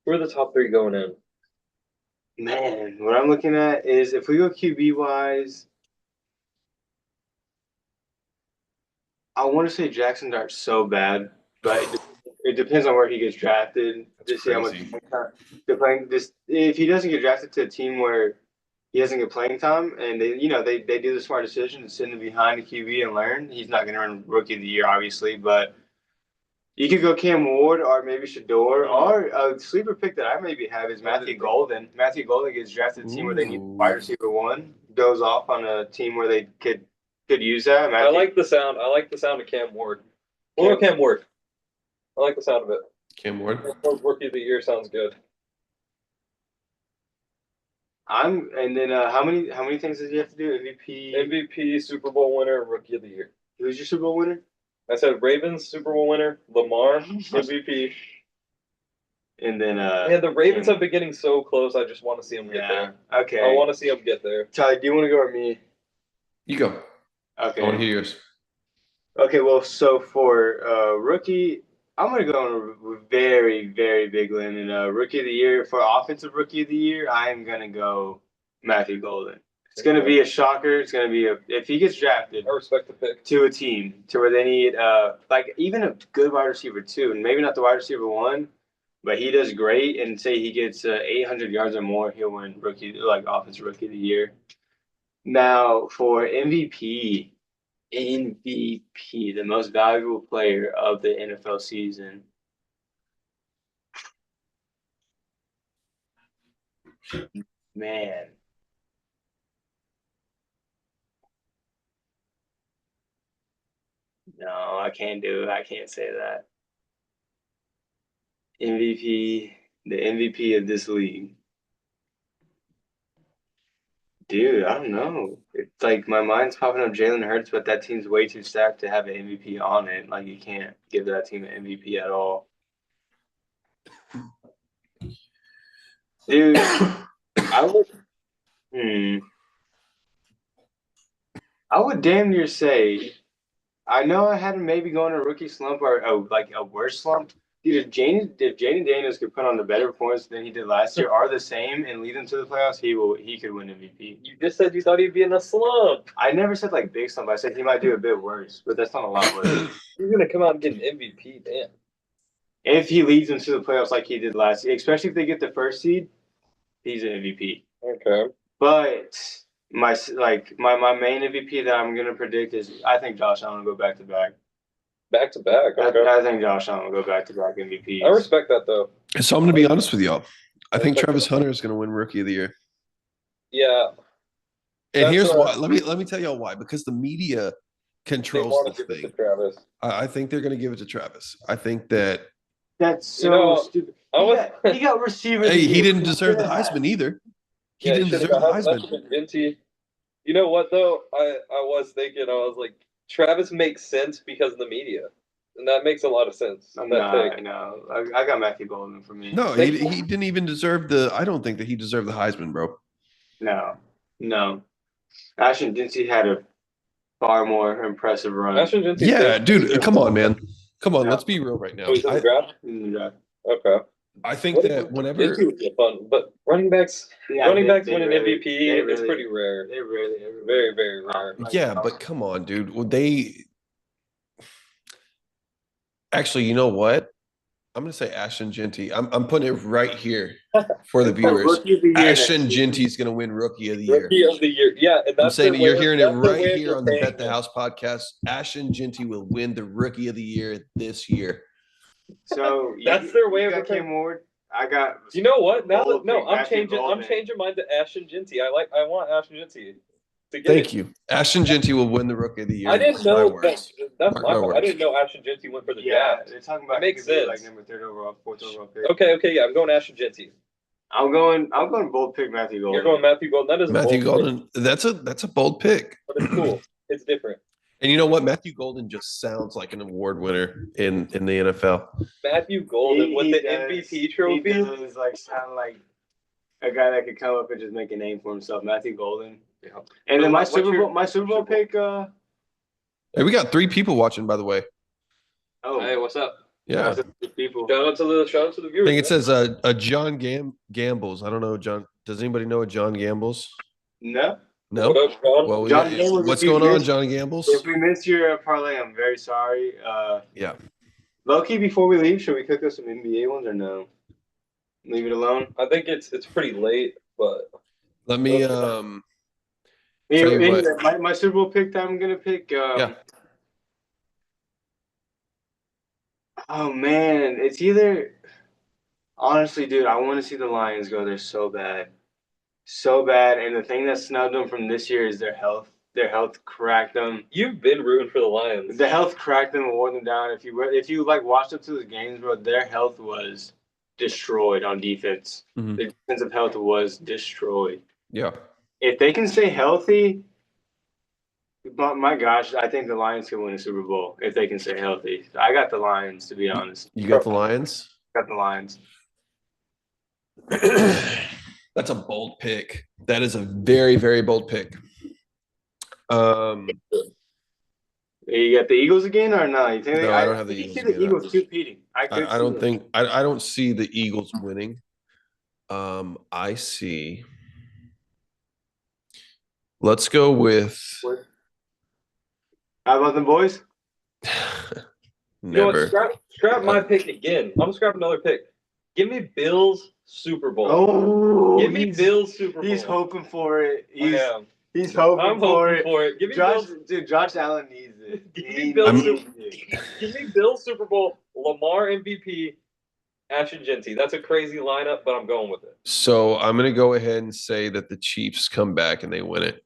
Who are the top three going in? Man, what I'm looking at is if we go QB wise, I want to say Jackson Dart's so bad, but it depends on where he gets drafted That's to see how much crazy. if he doesn't get drafted to a team where he doesn't get playing time and they do the smart decision and send him behind the QB and learn, he's not going to earn Rookie of the Year, obviously, but you could go Cam Ward or maybe Shador or a sleeper pick that I maybe have is Matthew Golden. Matthew Golden gets drafted to a team where they need wide receiver one, goes off on a team where they could use that. I like the sound. I like the sound of Cam Ward. Cam Ward. I like the sound of it. Cam Ward. Rookie of the Year sounds good. And then how many things does he have to do? MVP, Super Bowl winner, Rookie of the Year. Who's your Super Bowl winner? I said Ravens, Super Bowl winner, Lamar, MVP. And then the Ravens have been getting so close. I just want to see them get there. Okay. I want to see them get there. Charlie, do you want to go or me? You go. Okay. I want to hear yours. Okay, well, so for rookie, I'm gonna go on a very, very big limb. And Rookie of the Year, for offensive Rookie of the Year, I am gonna go Matthew Golden. It's gonna be a shocker. It's gonna be if he gets drafted. I respect the pick. To a team to where they need like even a good wide receiver too, and maybe not the wide receiver one, but he does great. And say he gets 800 yards or more, he'll win offensive Rookie of the Year. Now for MVP, the most valuable player of the NFL season. Man. No, I can't do it. I can't say that. MVP, the MVP of this league. Dude, I don't know. It's like my mind's popping up Jalen Hurts, but that team's way too stacked to have an MVP on it. Like you can't give that team an MVP at all. Dude, I would damn near say I know I had him maybe going a rookie slump or a worse slump. Dude, if Jaden Daniels could put on a better performance than he did last year, are the same and lead them to the playoffs, he could win MVP. You just said you thought he'd be in a slump. I never said like big slump. I said he might do a bit worse, but that's not a lot worse. You're gonna come out and get an MVP, damn. If he leads them to the playoffs like he did last year, especially if they get the first seed, he's an MVP. Okay. But my main MVP that I'm gonna predict is I think Josh Allen will go back to back. Back to back. Okay. I think Josh Allen will go back to back MVPs. I respect that though. So I'm going to be honest with y'all. I think Travis Hunter is going to win Rookie of the Year. Yeah. And here's why. Let me tell y'all why. Because the media controls this thing. I think they're going to give it to Travis. I think that's so stupid. He got receiver. Hey, he didn't deserve the Heisman either. He didn't deserve the Heisman. You know what though? I was thinking. I was like, Travis makes sense because of the media, and that makes a lot of sense. I got Matthew Golden for me. No, he didn't even deserve the. I don't think that he deserved the Heisman, bro. No. Ashton Dempsey had a far more impressive run. Yeah, dude, come on, man. Come on, let's be real right now. In the draft? Okay. I think that whenever it would be fun, but running backs winning MVP is pretty rare. They rarely very, very rare. Yeah, but come on, dude. Actually, you know what? I'm going to say Ashton Genty. I'm putting it right here for the viewers. Rookie of the year Ashton next season. Genty is going to win Rookie of the Year. Rookie of the year. Yeah, and I'm that's saying their it, you're way of- hearing it that's their right way of here on the repaying Bet the him. House podcast. Ashton Genty will win the Rookie of the Year this year. So That's their way of got repaying. Cam Ward. I got. You know what? Now Bold that no, pick, I'm Matthew changing. I'm Golden. changing mine to Ashton Genty. I want Ashton Genty. To get Thank it. you. Ashton Genty will win the Rookie of the Year. I didn't My know words. that's Mark my my fault. I words. didn't know Ashton Genty went for the Yeah, draft. they're talking about It makes he could be sense. like number 3rd overall, 4th overall pick. Okay, yeah, I'm going Ashton Genty. I'm going bold pick Matthew Golden. You're going Matthew Golden. That is a Matthew bold Golden. That's a bold pick. pick, but it's cool. It's different. And you know what? Matthew Golden just sounds like an award winner in the NFL. Matthew Golden with the MVP trophy. He does like sound like a guy that could come up and just make a name for himself. Matthew Golden. Yeah. And then What's your- my Super Bowl pick. Hey, we got 3 people watching, by the way. Hey, what's up? Yeah. People. Shout out to the I viewers. think it says a John Gambles. I don't know, John. Does anybody know a John Gambles? No. No. What up, Sean? Well, John yeah, Gambles, what's if you going on, missed- John Gambles? If we missed your parlay, I'm very sorry. Yeah. Loki, before we leave, should we cook us some NBA ones or no? Leave it alone. I think it's pretty late, but Let me Tell you what. My Super Bowl pick that I'm gonna pick. Yeah. Oh man, it's either. Honestly, dude, I want to see the Lions go. They're so bad, and the thing that snubbed them from this year is their health. Their health cracked them. you've been rooting for the Lions. The health cracked them and wore them down. If you like watched up to the games, bro, their health was destroyed on defense. Mhm. Their defensive health was destroyed. Yeah. If they can stay healthy, but my gosh, I think the Lions can win a Super Bowl if they can stay healthy. I got the Lions, to be honest. You got the Lions? Got the Lions. That's a bold pick. That is a very, very bold pick. You got the Eagles again or no? You think No, I don't have the you Eagles see the again. Eagles competing. I don't think I don't see the Eagles winning. I see. Let's go with How about them boys? You know what? never. Scrap my pick again. I'm gonna scrap another pick. Give me Bills Super Bowl. Oh, Give me Bills Super Bowl. He's hoping for it. I am. He's hoping I'm for hoping it. for it. Give me Josh, Bills. dude, Josh Allen needs it. Give me He Bills needs Super- it. Give me Bills Super Bowl. Lamar MVP. Ashton Genty. That's a crazy lineup, but I'm going with it. So I'm gonna go ahead and say that the Chiefs come back and they win it.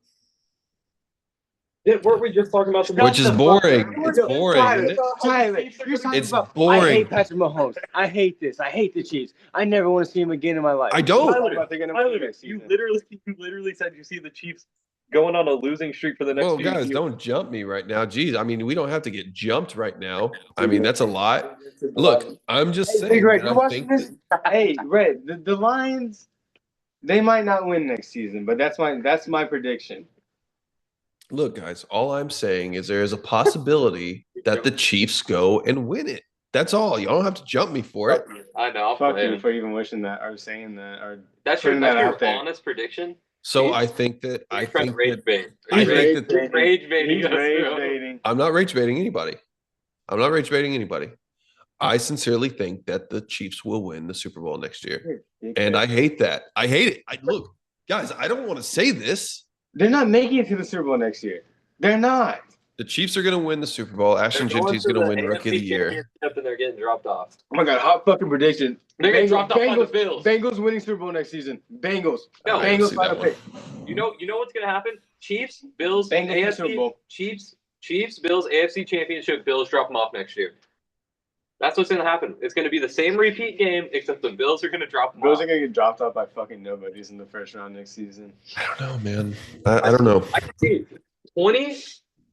Weren't we just talking about the Which is boring. It's boring, isn't it? Tyler, you're talking It's about. I boring. hate Patrick Mahomes. I hate this. I hate the Chiefs. I never want to see him again in my life. I don't. Tyler, they're gonna win next You season. literally said you see the Chiefs going on a losing streak for the next Well, few guys, years. don't jump me right now. Geez, I mean, we don't have to get jumped right now. I mean, that's a lot. Look, I'm just Hey, saying. Big Red, that you I watching think this? Hey, Red, the Lions, they might not win next season, but that's my prediction. Look, guys, all I'm saying is there is a possibility that the Chiefs go and win it. That's all. You don't have to jump me for it. I know. I'll Fuck play you him. for even wishing that or saying that or That's your putting that out there. honest prediction. So I think that You're trying to rage bait. I think He's that Rage baiting. He's us, rage bro. baiting. I'm not rage baiting anybody. I'm not rage baiting anybody. I sincerely think that the Chiefs will win the Super Bowl next year. And I hate that. I hate it. Look, guys, I don't want to say this. They're not making it to the Super Bowl next year. They're not. The Chiefs are going to win the Super Bowl. Ashton They're Genty is to going to the win Rookie of the AFC Year. Championship and they're getting dropped off. Oh my god, hot fucking prediction. They're getting Bengals- dropped off by the Bills. Bengals winning Super Bowl next season. Bengals. No, I didn't Bengals see final that one. pick. You know what's gonna happen? Chiefs, Bills, Bengals Super Bowl. Chiefs, Bills, AFC Championship. Bills drop them off next year. That's what's gonna happen. It's gonna be the same repeat game, except the Bills are gonna drop them Bills off. are gonna get dropped off by fucking nobodies in the first round next season. I don't know, man. I don't know. I can see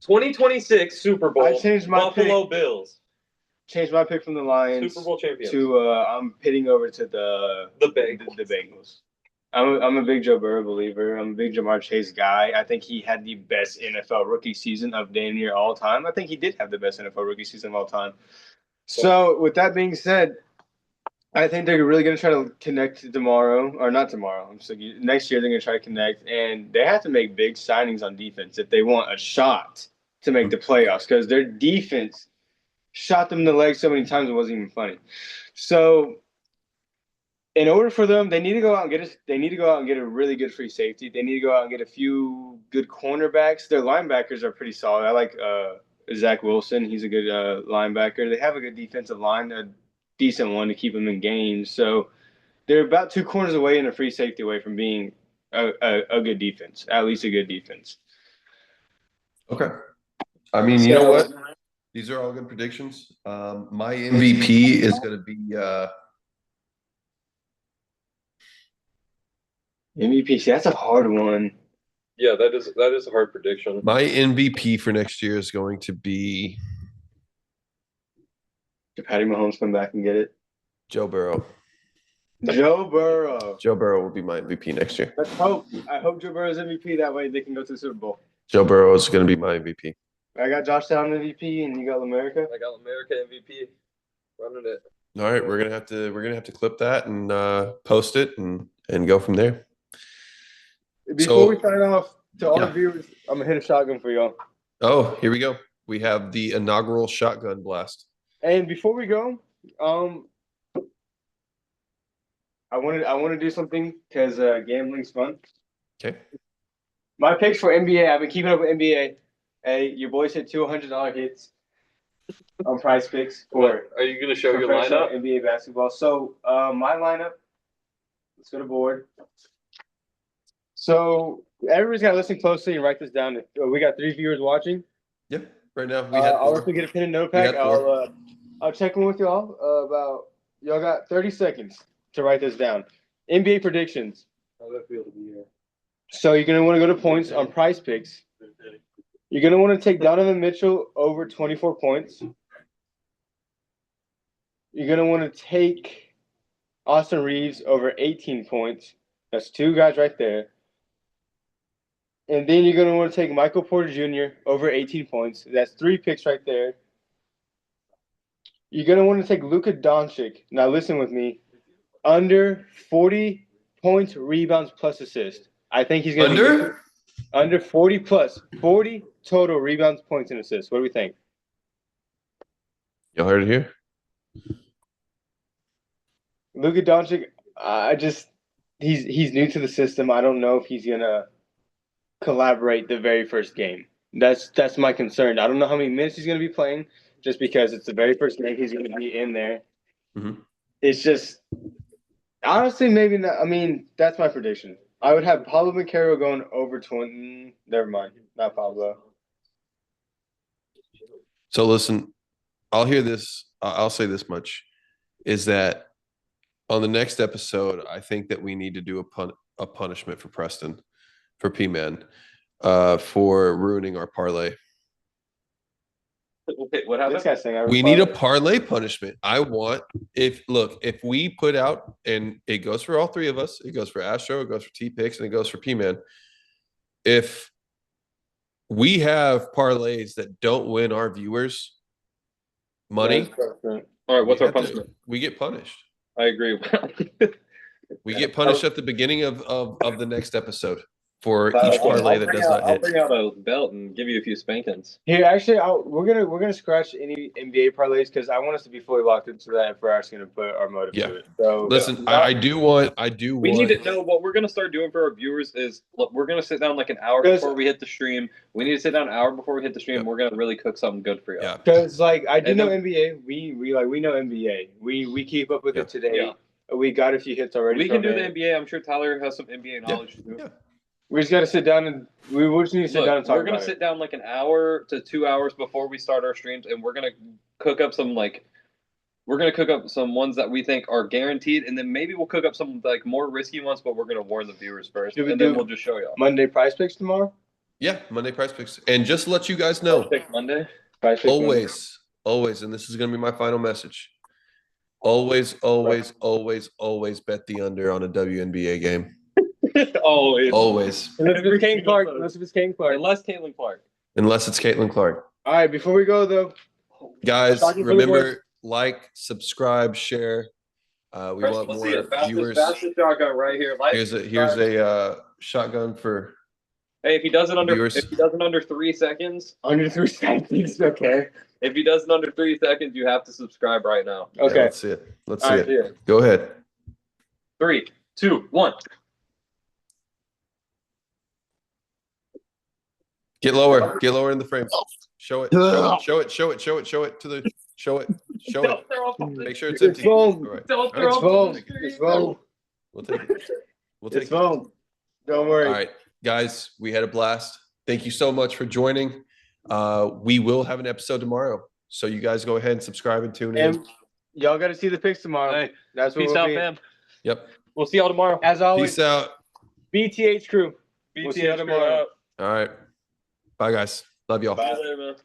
2026 Super Bowl. I changed my Buffalo Bills. Changed my pick from the Lions Super Bowl champions. to I'm pitting over to the Bengals. The Bengals. I'm a big Joe Burrow believer. I'm a big Jamar Chase guy. I think he had the best NFL rookie season of damn near all time. I think he did have the best NFL rookie season of all time. So with that being said, I think they're really going to try to connect tomorrow, or not tomorrow. I'm just like, next year they're going to try to connect, and they have to make big signings on defense if they want a shot to make the playoffs because their defense shot them in the leg so many times it wasn't even funny. So in order for them, they need to go out and get a really good free safety. They need to go out and get a few good cornerbacks. Their linebackers are pretty solid. I like Zach Wilson. He's a good linebacker. They have a good defensive line, a decent one to keep them in games. So they're about 2 corners away and a free safety away from being a good defense, at least a good defense. Okay. I mean, you know what? These are all good predictions. My MVP is going to be MVP. See, that's a hard one. Yeah, that is a hard prediction. my MVP for next year is going to be Did Patty Mahomes come back and get it? Joe Burrow. Joe Burrow. Joe Burrow will be my MVP next year. Let's hope. I hope Joe Burrow's MVP. That way they can go to the Super Bowl. Joe Burrow is going to be my MVP. I got Josh Allen MVP, and you got America. I got America MVP running it. All right, we're gonna have to clip that and post it and go from there. Before we sign off, to all the viewers, I'm gonna hit a shotgun for y'all. Oh, here we go. We have the inaugural shotgun blast. And before we go, I want to do something because gambling's fun. Okay. My picks for NBA. I've been keeping up with NBA. Hey, your boys hit $200 hits on Prize Picks for. Are you going to show your professional lineup? NBA basketball. So my lineup. Let's go to board. So everybody's got to listen closely and write this down. We got 3 viewers watching. Yep. Right now we have. I'll also get a pen and notepad. I'll check in with y'all about. Y'all got 30 seconds to write this down. NBA predictions. How does that feel to be here? So you're gonna want to go to points on Prize Picks. You're gonna want to take Donovan Mitchell over 24 points. You're gonna want to take Austin Reeves over 18 points. That's 2 guys right there. And then you're gonna want to take Michael Porter Jr. over 18 points. That's 3 picks right there. You're gonna want to take Luka Doncic. Now listen with me. Under 40 points, rebounds plus assists. I think he's gonna be under 40 plus 40 total rebounds, points, and assists. What do we think? Y'all heard it here. Luka Doncic, he's new to the system. I don't know if he's gonna collaborate the very first game. That's my concern. I don't know how many minutes he's gonna be playing, just because it's the very first game he's gonna be in there. Mm-hmm. It's just honestly maybe not. I mean, that's my prediction. I would have Pablo Banchero going over 20. Never mind, not Pablo. So listen, I'll hear this. I'll say this much: is that on the next episode, I think that we need to do a punishment for Preston, for P-Man, for ruining our parlay. Okay, what happened? This guy's saying We need a parlay punishment. I want if we put out, and it goes for all 3 of us. It goes for Astro, it goes for T-Picks, and it goes for P-Man. If we have parlays that don't win our viewers money, All right, what's our punishment? We get punished. I agree. We get punished at the beginning of the next episode for each parlay that does not I'll hit. bring out a belt and give you a few spankings. Here, actually, we're gonna scratch any NBA parlays because I want us to be fully locked into that if we're actually gonna put our motive to it. So Listen, I do want. We need to know what we're gonna start doing for our viewers is look, we're gonna sit down like an hour before we hit the stream. We need to sit down an hour before we hit the stream. Yep. We're gonna really cook something good for you. Yeah. because like I do And know then- NBA. We know NBA. We keep up with Yeah. it today. Yeah. We got a few hits already. We can from do the it. NBA. I'm sure Tyler has some NBA knowledge too. Yeah. We just got to sit down and we just need to sit Look, down and talk we're gonna about sit down like an hour to 2 hours before we start our streams, and we're gonna cook up some ones that we think are guaranteed, and then maybe we'll cook up some like more risky ones, but we're gonna warn the viewers first, Should we and then do- we'll just show y'all. Monday Prize Picks tomorrow. Yeah, Monday Prize Picks, and just to let you guys know, Pick Monday. Prize Picks Monday. always, and this is going to be my final message. Always bet the under on a WNBA game. Always. Always, Unless it's Kane Clark. Unless it's Kane Clark. Unless Caitlin Clark. unless it's Caitlin Clark. All right, before we go though, Guys, Talking for the remember, like, subscribe, share. We want Let's see more it. Fastest viewers. shotgun right here. Like, Here's a shotgun for hey, if he does it under viewers. 3 seconds, under 3 seconds. Okay. If he does it under 3 seconds, you have to subscribe right now. Yeah, Okay. let's see it. Let's All see right, it. here. Go ahead. 3, 2, 1. Get lower in the frame. Show it. Show it. Show it. Show it. Show it to the. Show it. Show it. Don't throw up on the Make sure it's It's empty. foam. All right. Don't All right. It's throw up on foam. the screen. It's foam. We'll take it. We'll take It's it. foam. Don't worry. All right, guys, we had a blast. Thank you so much for joining. We will have an episode tomorrow, so you guys go ahead and subscribe and tune in. And y'all got to see the pics tomorrow. Hey, That's what peace we'll out, be. fam. Yep. We'll see y'all tomorrow. As always, Peace out. BTH crew. We'll see you BTH tomorrow. out. All right. Bye, guys. Love y'all. Bye later, man.